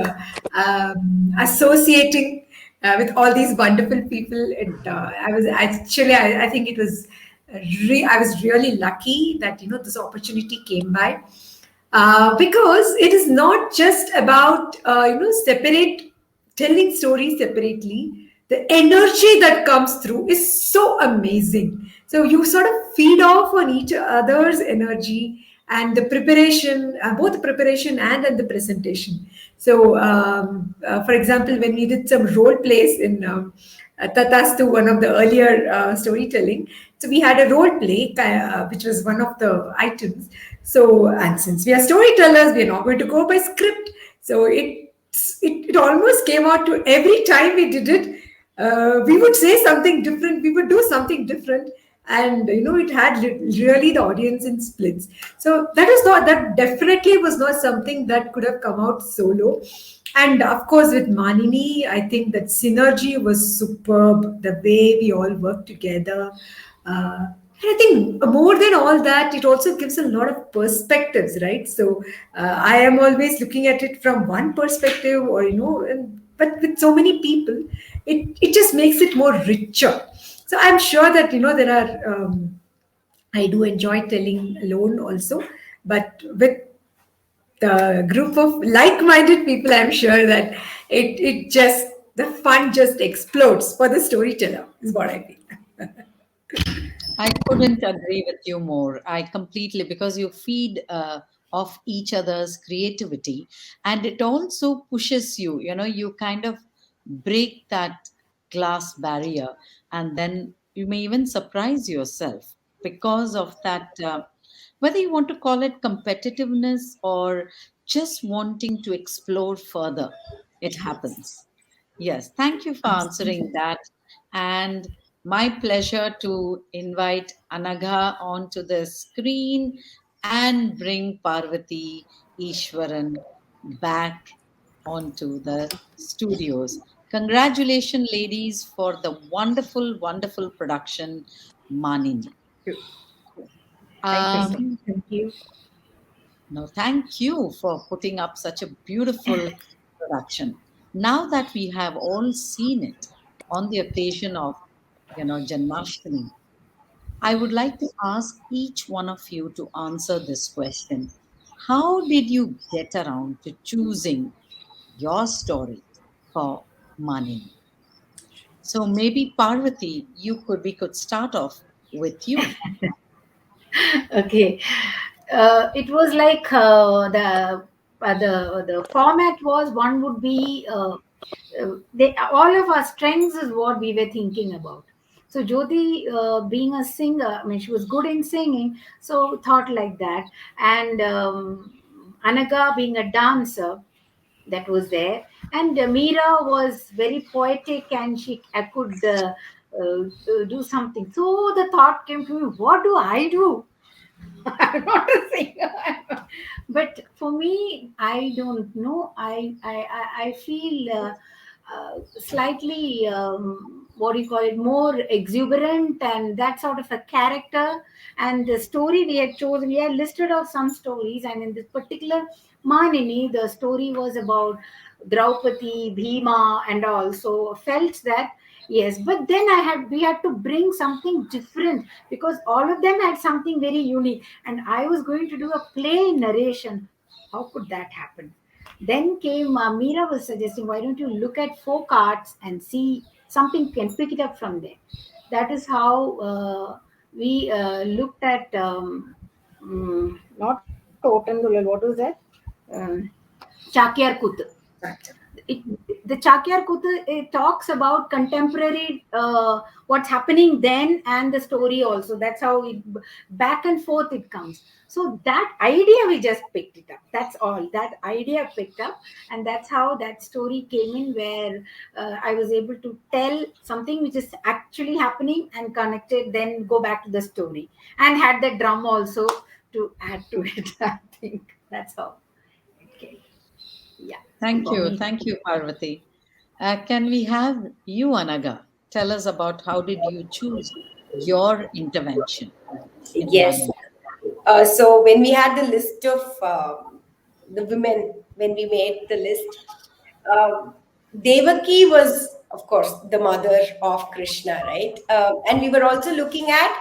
Speaker 5: associating with all these wonderful people. I think it was I was really lucky that this opportunity came by, because it is not just about separate telling stories separately. The energy that comes through is so amazing. So you sort of feed off on each other's energy and the preparation, both the preparation and then the presentation. So, for example, when we did some role plays in Tatastu, one of the earlier storytelling, so we had a role play, which was one of the items. So, and since we are storytellers, we are not going to go by script. So it almost came out to every time we did it, we would say something different, we would do something different, and it had really the audience in splits. So that definitely was not something that could have come out solo. And of course, with Manini, I think that synergy was superb. The way we all worked together. And I think more than all that, it also gives a lot of perspectives, right? So I am always looking at it from one perspective, or but with so many people, it just makes it more richer. So I'm sure that there are. I do enjoy telling alone also, but with the group of like-minded people, I'm sure that it just the fun just explodes for the storyteller. Is what I feel.
Speaker 4: I couldn't agree with you more. I completely, because you feed off each other's creativity, and it also pushes you, you kind of break that glass barrier, and then you may even surprise yourself because of that. Whether you want to call it competitiveness or just wanting to explore further, it happens. Yes, thank you for answering that. And my pleasure to invite Anagha onto the screen and bring Parvathy Eswaran back onto the studios. Congratulations, ladies, for the wonderful, wonderful production, Manini.
Speaker 7: Thank you so
Speaker 4: Um,
Speaker 5: Thank you.
Speaker 4: no, thank you for putting up such a beautiful production. Now that we have all seen it on the occasion of, Janmashtami, I would like to ask each one of you to answer this question. How did you get around to choosing your story for Manini? So maybe Parvati, we could start off with you.
Speaker 5: Okay. It was like the the format was one would be all of our strengths is what we were thinking about. So Jyothi, being a singer, I mean, she was good in singing, so thought like that. And Anagha being a dancer, that was there. And Meera was very poetic, and she I could do something. So the thought came to me, what do I do? I'm not a singer. But for me, I don't know. I feel slightly, what do you call it, more exuberant and that sort of a character. And the story we had chosen, we had listed out some stories, and in this particular Manini, the story was about Draupadi, Bhima, and all. So felt that yes, but then we had to bring something different because all of them had something very unique, and I was going to do a play narration. How could that happen? Then came Meera was suggesting, why don't you look at folk arts and see something can pick it up from there. That is how we looked at not Totandulal, what was that? Um, Chakyar Kut. The Chakyar Kuthu, it talks about contemporary what's happening then and the story also. That's how it back and forth it comes. So that idea we just picked it up. That's all. That idea picked up, and that's how that story came in, where I was able to tell something which is actually happening and connected. Then go back to the story and had the drum also to add to it. I think that's how. Okay. Yeah.
Speaker 4: Thank
Speaker 5: For
Speaker 4: you.
Speaker 5: me.
Speaker 4: Thank you, Parvathy. Can we have you, Anagha? Tell us about how did you choose your intervention in
Speaker 6: Yes.
Speaker 4: Manini?
Speaker 6: So when we had the list of the women, when we made the list, uh, Devaki was, of course, the mother of Krishna, right? And we were also looking at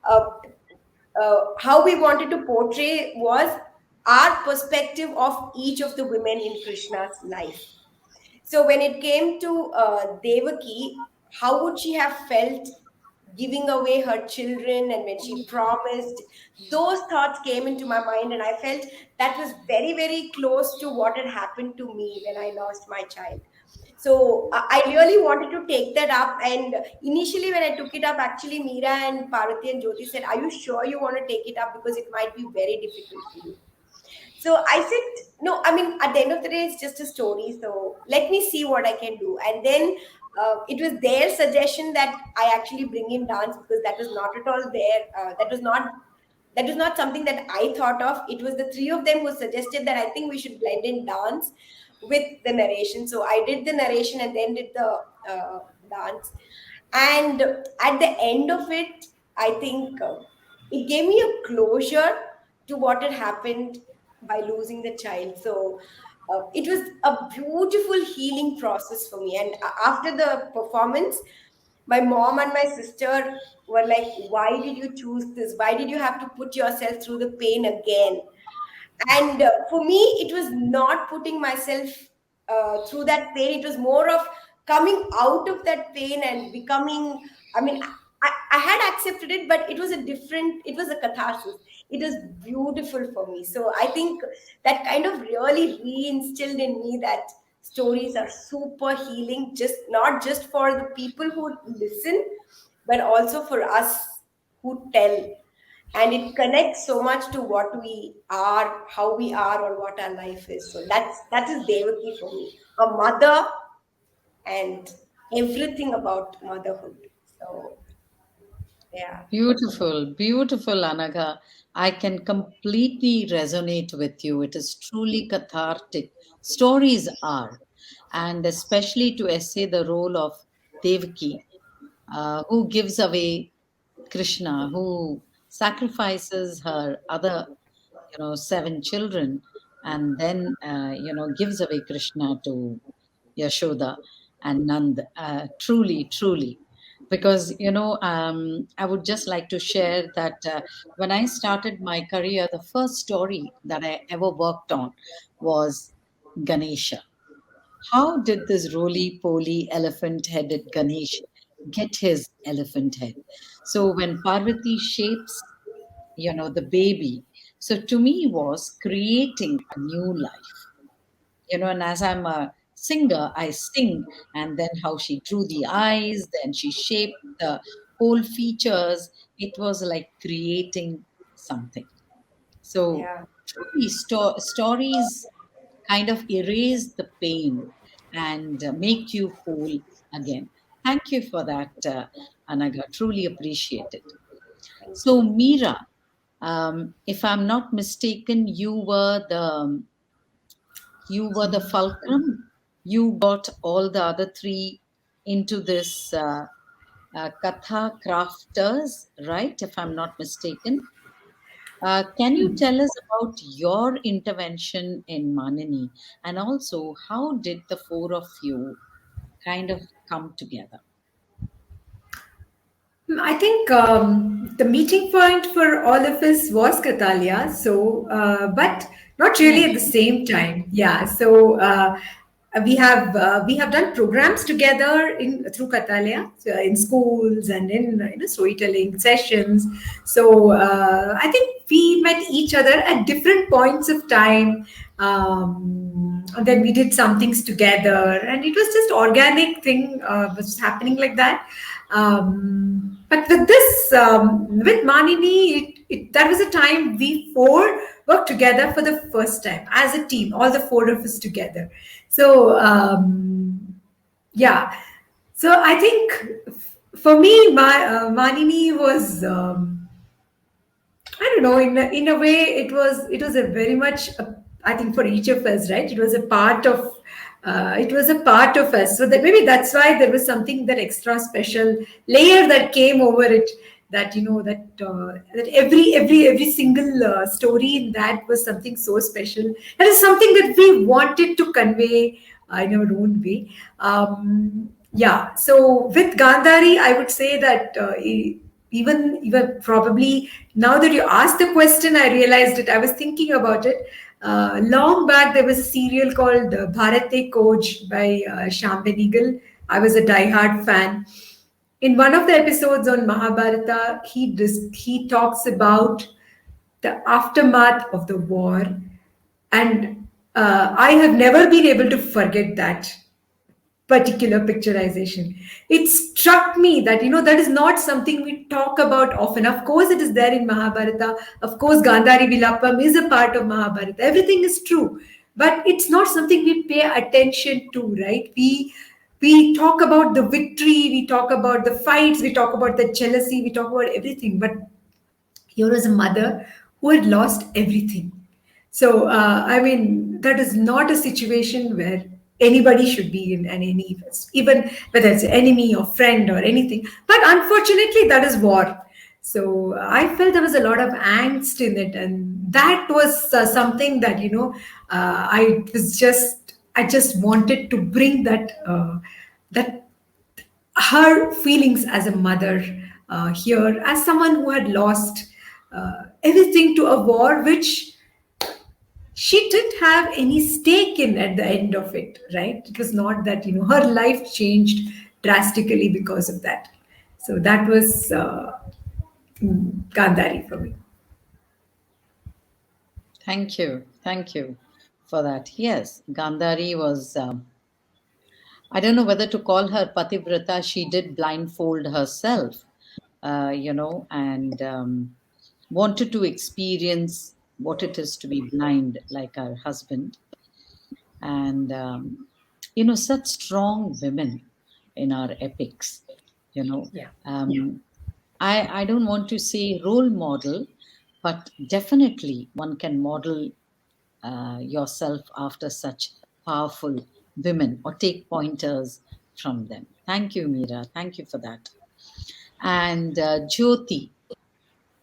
Speaker 6: uh, how we wanted to portray was our perspective of each of the women in Krishna's life. So when it came to Devaki, how would she have felt giving away her children, and when she promised, those thoughts came into my mind, and I felt that was very, very close to what had happened to me when I lost my child. So I really wanted to take that up. And initially, when I took it up, actually, Meera and Parvati and Jyothi said, "Are you sure you want to take it up? Because it might be very difficult for you." So I said, no, I mean, at the end of the day, it's just a story. So let me see what I can do. And then it was their suggestion that I actually bring in dance, because that was not at all there. That was not something that I thought of. It was the three of them who suggested that I think we should blend in dance with the narration. So I did the narration and then did the dance. And at the end of it, I think it gave me a closure to what had happened by losing the child. So it was a beautiful healing process for me. And after the performance, my mom and my sister were like, "Why did you choose this? Why did you have to put yourself through the pain again?" And for me, it was not putting myself through that pain. It was more of coming out of that pain and becoming, I mean, I had accepted it, but it was a catharsis. It was beautiful for me. So I think that kind of really reinstilled in me that stories are super healing, just not just for the people who listen, but also for us who tell. And it connects so much to what we are, how we are, or what our life is. So that is Devaki for me, a mother, and everything about motherhood. So yeah.
Speaker 4: Beautiful, beautiful, Anagha. I can completely resonate with you. It is truly cathartic. Stories are, and especially to essay the role of Devaki, who gives away Krishna, who sacrifices her other, seven children, and then, gives away Krishna to Yashoda and Nand. Truly, truly. Because, I would just like to share that when I started my career, the first story that I ever worked on was Ganesha. How did this roly poly elephant headed Ganesh get his elephant head? So when Parvati shapes the baby. So to me was creating a new life. And as I'm a singer, I sing, and then how she drew the eyes, then she shaped the whole features. It was like creating something. So
Speaker 6: Yeah.
Speaker 4: truly, stories kind of erase the pain and make you whole again. Thank you for that, Anagha. Truly appreciate it.
Speaker 6: Thank
Speaker 4: So,
Speaker 6: you.
Speaker 4: Meera, if I'm not mistaken, you were the fulcrum. You got all the other three into this Katha Krafters, right? If I'm not mistaken. Can you tell us about your intervention in Manini, and also how did the four of you kind of come together?
Speaker 5: I think the meeting point for all of us was Kathalaya. So, but not really at the
Speaker 4: Yes.
Speaker 5: same time. Yeah. So we have done programs together in through Kathalaya, so in schools and in storytelling sessions. So I think we met each other at different points of time. And then we did some things together, and it was just organic thing was happening like that. But with this, with Maanini, that was a time we four worked together for the first time as a team, all the four of us together. So, yeah. So I think for me, Manini was. I don't know. In a way, it was a very much. I think for each of us, right? It was a part of. It was a part of us. So that maybe that's why there was something that extra special layer that came over it. That that every single story in that was something so special. That is something that we wanted to convey in our own way. Yeah. So with Gandhari, I would say that even probably now that you asked the question, I realized it. I was thinking about it. Long back, there was a serial called Bharate Coach by Shyam Benegal. I was a diehard fan. In one of the episodes on Mahabharata, he talks about the aftermath of the war, and I have never been able to forget that particular picturization. It struck me that that is not something we talk about often. Of course it is there in Mahabharata, of course Gandhari Vilapam is a part of Mahabharata, everything is true, but it's not something we pay attention to, right? We talk about the victory, we talk about the fights, we talk about the jealousy, we talk about everything, but here was a mother who had lost everything. So, I mean, that is not a situation where anybody should be in, and any, even whether it's enemy or friend or anything. But unfortunately, that is war. So I felt there was a lot of angst in it, and that was something that I just wanted to bring that her feelings as a mother here, as someone who had lost everything to a war which she didn't have any stake in at the end of it, right? It was not that her life changed drastically because of that. So that was Gandhari for me.
Speaker 4: Thank you. Thank you for that. Yes, Gandhari was, I don't know whether to call her Pativrata. She did blindfold herself, and wanted to experience what it is to be blind like her husband. And, such strong women in our epics, you know.
Speaker 5: Yeah.
Speaker 4: I don't want to say role model, but definitely one can model yourself after such powerful women or take pointers from them. Thank you, Meera. Thank you for that. And Jyothi,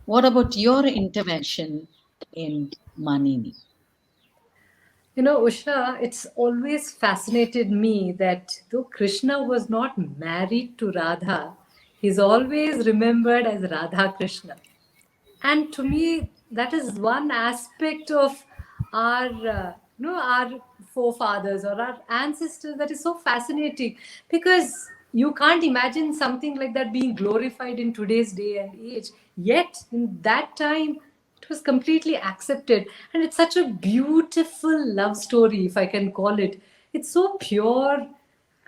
Speaker 4: what about your intervention in Manini?
Speaker 7: Usha, it's always fascinated me that though Krishna was not married to Radha, he's always remembered as Radha Krishna. And to me, that is one aspect of our forefathers or our ancestors that is so fascinating, because you can't imagine something like that being glorified in today's day and age. Yet, in that time, it was completely accepted. And it's such a beautiful love story, if I can call it. It's so pure,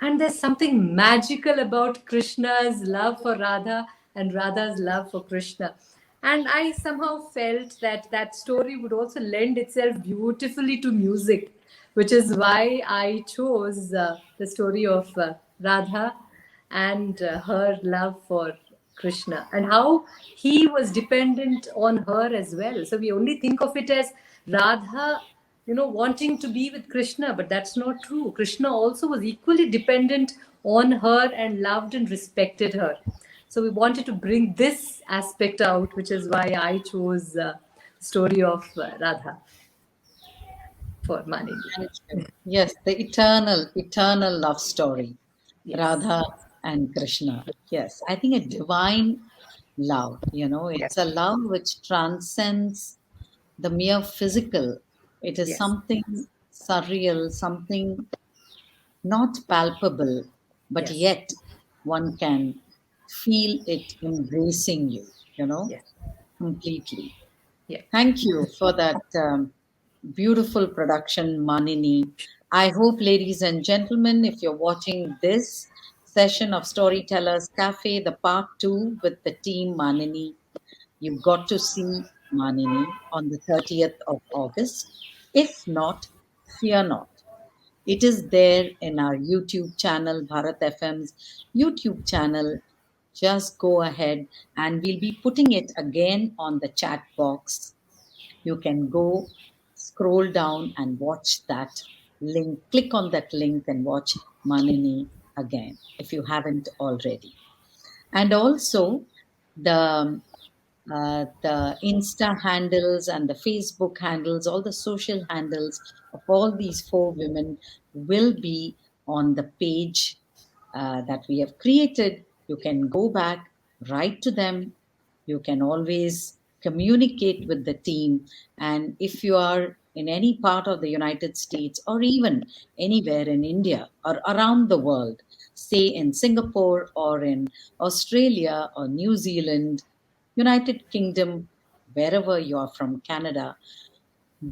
Speaker 7: and there's something magical about Krishna's love for Radha and Radha's love for Krishna. And I somehow felt that that story would also lend itself beautifully to music, which is why I chose the story of Radha and her love for Krishna, and how he was dependent on her as well. So we only think of it as Radha, wanting to be with Krishna, but that's not true. Krishna also was equally dependent on her and loved and respected her. So we wanted to bring this aspect out, which is why I chose the story of Radha for Manini.
Speaker 4: Thank you. Yes, the eternal love story,
Speaker 7: Yes.
Speaker 4: Radha and Krishna. Yes, I think a divine love, it's
Speaker 7: Yes.
Speaker 4: a love which transcends the mere physical. It is
Speaker 7: Yes.
Speaker 4: something surreal, something not palpable, but
Speaker 7: Yes.
Speaker 4: yet one can feel it embracing you,
Speaker 7: Yes.
Speaker 4: completely.
Speaker 7: Yeah.
Speaker 4: Thank you for that beautiful production, Manini. I hope, ladies and gentlemen, if you're watching this session of Storytellers Cafe, the part two with the team Manini, you got to see Manini on the 30th of August. If not, fear not. It is there in our YouTube channel, Bharat FM's YouTube channel. Just go ahead and we'll be putting it again on the chat box. You can go scroll down and watch that link. Click on that link and watch Manini again if you haven't already. And also the Insta handles and the Facebook handles, all the social handles of all these four women will be on the page that we have created. You can go back, write to them. You can always communicate with the team. And if you are in any part of the United States or even anywhere in India or around the world, say in Singapore or in Australia or New Zealand, United Kingdom, wherever you are from, Canada,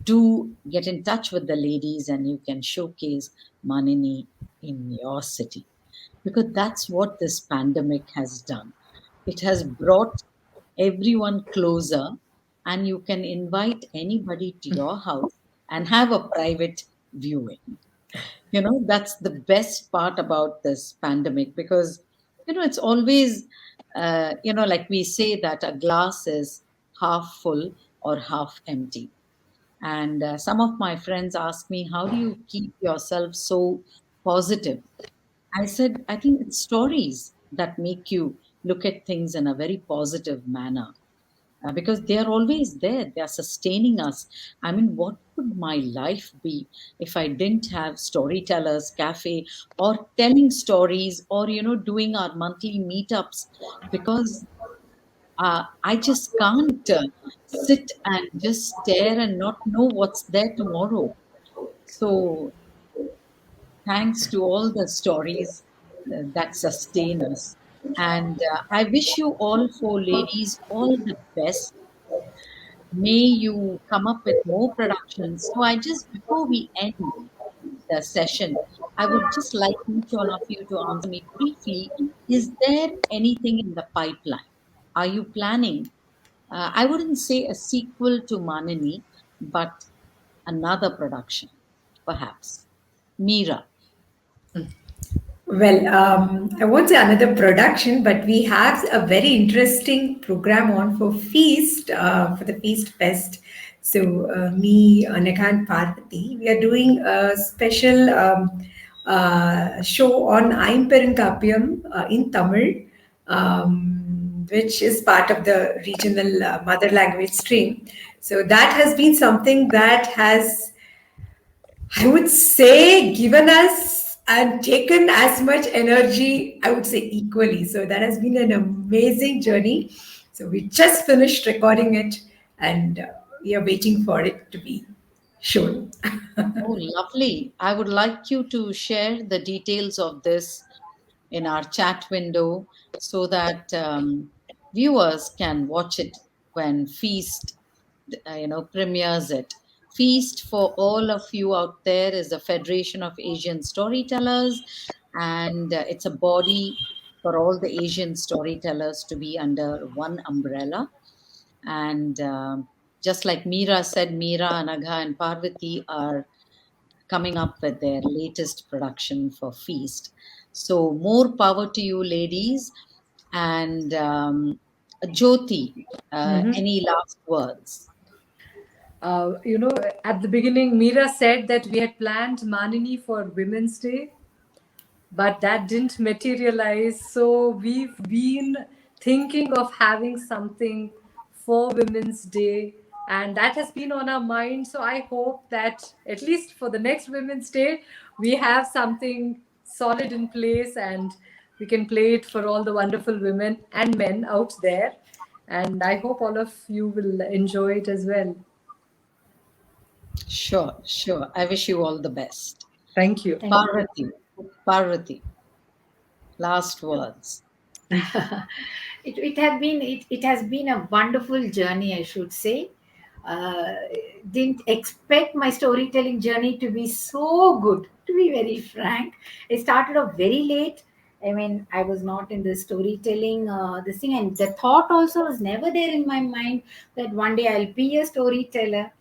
Speaker 4: do get in touch with the ladies and you can showcase Manini in your city. Because that's what this pandemic has done. It has brought everyone closer, and you can invite anybody to your house and have a private viewing. That's the best part about this pandemic because it's always like we say that a glass is half full or half empty. And some of my friends ask me, how do you keep yourself so positive? I said, I think it's stories that make you look at things in a very positive manner because they are always there. They are sustaining us. I mean, what would my life be if I didn't have Storytellers Cafe or telling stories or, doing our monthly meetups? Because I just can't sit and just stare and not know what's there tomorrow. So, thanks to all the stories that sustain us. And I wish you all four ladies all the best. May you come up with more productions. So I just, before we end the session, I would just like each one of you to answer me briefly. Is there anything in the pipeline? Are you planning? I wouldn't say a sequel to Manini, but another production, perhaps. Meera.
Speaker 5: Well, I won't say another production, but we have a very interesting program on for Feast, for the Feast Fest. So, me, Anagha, and Parvathy, we are doing a special show on Aimperunkapiyam in Tamil, which is part of the regional mother language stream. So, that has been something that has, I would say, given us and taken as much energy, I would say equally. So that has been an amazing journey. So we just finished recording it and we are waiting for it to be shown.
Speaker 4: Oh, lovely. I would like you to share the details of this in our chat window so that viewers can watch it when Feast, premieres it. Feast, for all of you out there, is the Federation of Asian Storytellers, and it's a body for all the Asian storytellers to be under one umbrella. And just like Meera said, Meera, Anagha, and Parvathy are coming up with their latest production for Feast. So, more power to you, ladies. And Jyothi, any last words?
Speaker 7: You know, at the beginning, Meera said that we had planned Manini for Women's Day, but that didn't materialize. So we've been thinking of having something for Women's Day, and that has been on our mind. So I hope that at least for the next Women's Day, we have something solid in place and we can play it for all the wonderful women and men out there. And I hope all of you will enjoy it as well.
Speaker 4: Sure, sure. I wish you all the best.
Speaker 7: Thank you.
Speaker 5: Thank you.
Speaker 4: Parvati, Parvati, last words.
Speaker 5: It has been a wonderful journey, I should say. uh, didn't expect my storytelling journey to be so good, to be very frank. I started off very late. I mean, I was not in the storytelling this thing, and the thought also was never there in my mind that one day I'll be a storyteller.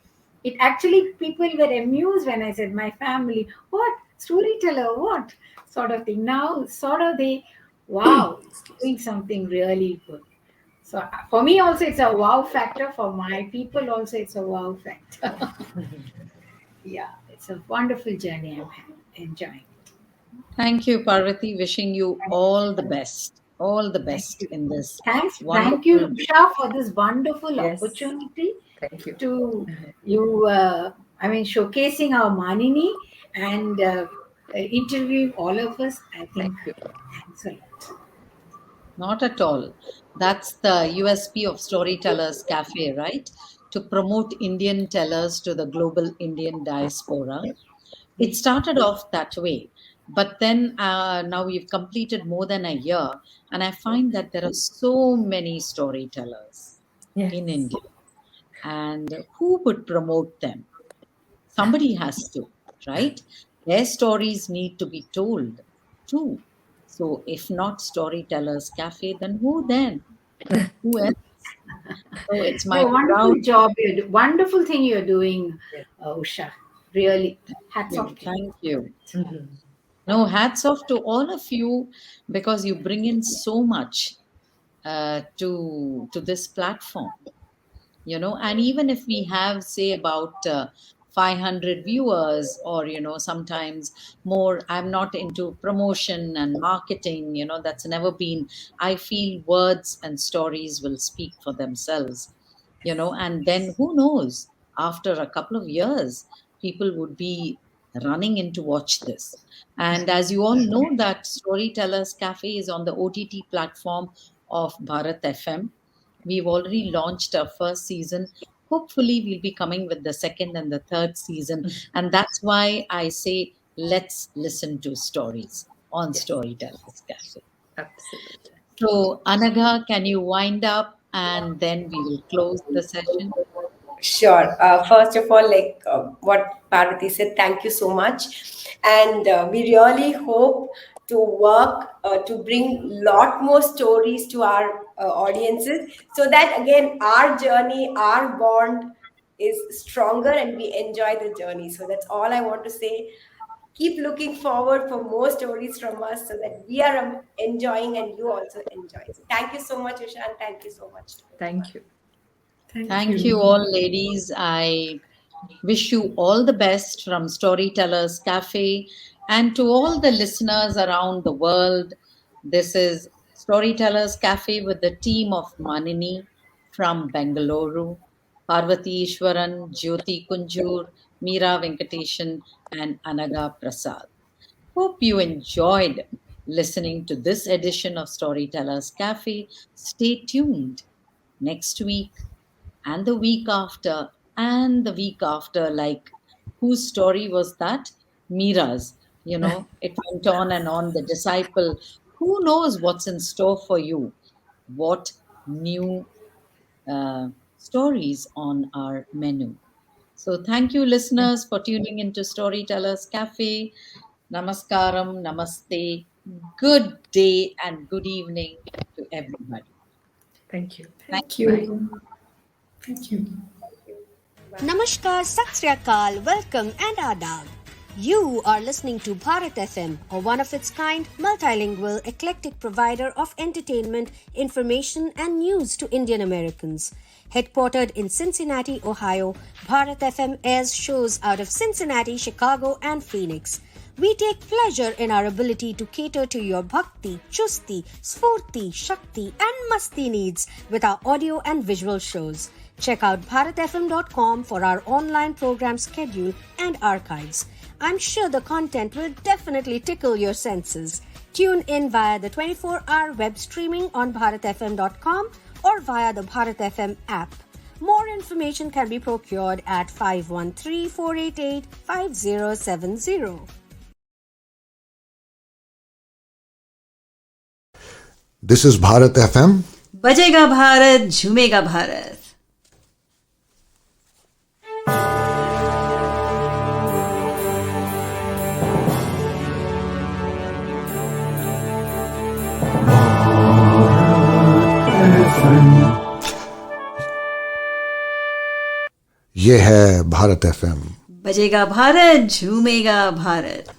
Speaker 5: It actually, people were amused when I said, my family, what storyteller, what sort of thing. Now sort of they, wow, doing something really good. So for me also it's a wow factor. For my people also it's a wow factor. Yeah, it's a wonderful journey. Enjoying.
Speaker 4: Thank you, Parvati. Wishing you all the best. All the
Speaker 5: Thank
Speaker 4: best
Speaker 5: you.
Speaker 4: in this
Speaker 5: Thank you,
Speaker 4: wonderful.
Speaker 5: Usha, for this wonderful
Speaker 7: Yes.
Speaker 5: opportunity
Speaker 7: Thank you.
Speaker 5: to showcasing our Manini and interviewing all of us. I
Speaker 7: Thank
Speaker 5: think
Speaker 7: you.
Speaker 5: thanks a lot.
Speaker 4: Not at all. That's the USP of Storytellers Cafe, right? To promote Indian tellers to the global Indian diaspora. It started off that way. But then now we've completed more than a year, and I find that there are so many storytellers
Speaker 7: Yes.
Speaker 4: in India. And who would promote them? Somebody has to, right? Their stories need to be told too. So if not Storytellers Cafe, then who then? Who else? So it's my
Speaker 5: No, wonderful
Speaker 4: proud.
Speaker 5: job. Wonderful thing you're doing,
Speaker 7: Yes.
Speaker 5: Usha. Really, hats off to you.
Speaker 4: Thank you.
Speaker 7: Mhm.
Speaker 4: No, hats off to all of you because you bring in so much to this platform. And even if we have say about 500 viewers, or sometimes more, I'm not into promotion and marketing. That's never been. I feel words and stories will speak for themselves. And then who knows, after a couple of years people would be running in to watch this. And as you all know, that Storytellers Cafe is on the OTT platform of Bharat FM. We've already launched our first season. Hopefully, we'll be coming with the second and the third season. And that's why I say, let's listen to stories on
Speaker 7: Yes.
Speaker 4: Storytellers Cafe.
Speaker 7: Absolutely.
Speaker 4: So, Anagha, can you wind up and then we will close the session?
Speaker 6: Sure. First of all, like what Parvati said, thank you so much. And we really hope to work to bring lot more stories to our audiences so that again, our journey, our bond is stronger and we enjoy the journey. So that's all I want to say. Keep looking forward for more stories from us so that we are enjoying and you also enjoy. So thank you so much, Usha, and thank you so much to everyone.
Speaker 7: Thank you.
Speaker 5: Thank
Speaker 4: Thank you
Speaker 5: you.
Speaker 4: all, ladies. I wish you all the best from Storytellers Cafe, and to all the listeners around the world. This is Storytellers Cafe with the team of Manini from Bangalore, Parvathy Eswaran, Jyothi Kunjoor, Meera Venkatesan, and Anagha Prasad. Hope you enjoyed listening to this edition of Storytellers Cafe. Stay tuned next week and the week after and the week after. Like, whose story was that? Mira's. It went on and on. The disciple. Who knows what's in store for you? What new stories on our menu. So, thank you, listeners, for tuning into Storytellers Cafe. Namaskaram, namaste, good day, and good evening to everybody.
Speaker 7: Thank you.
Speaker 4: Thank
Speaker 5: Thank
Speaker 4: you.
Speaker 5: you. Thank you.
Speaker 3: Namaskar, Sat Sri Akal, welcome and adab. You are listening to Bharat FM, a one of its kind, multilingual, eclectic provider of entertainment, information, and news to Indian Americans. Headquartered in Cincinnati, Ohio, Bharat FM airs shows out of Cincinnati, Chicago, and Phoenix. We take pleasure in our ability to cater to your bhakti, chusti, sfurti, shakti, and masti needs with our audio and visual shows. Check out bharatfm.com for our online program schedule and archives. I'm sure the content will definitely tickle your senses. Tune in via the 24-hour web streaming on bharatfm.com or via the Bharat FM app. More information can be procured at 513-488-5070.
Speaker 1: This is Bharat FM.
Speaker 2: बजेगा भारत झूमेगा भारत.
Speaker 1: ये है Bharat FM.
Speaker 2: बजेगा भारत झूमेगा भारत.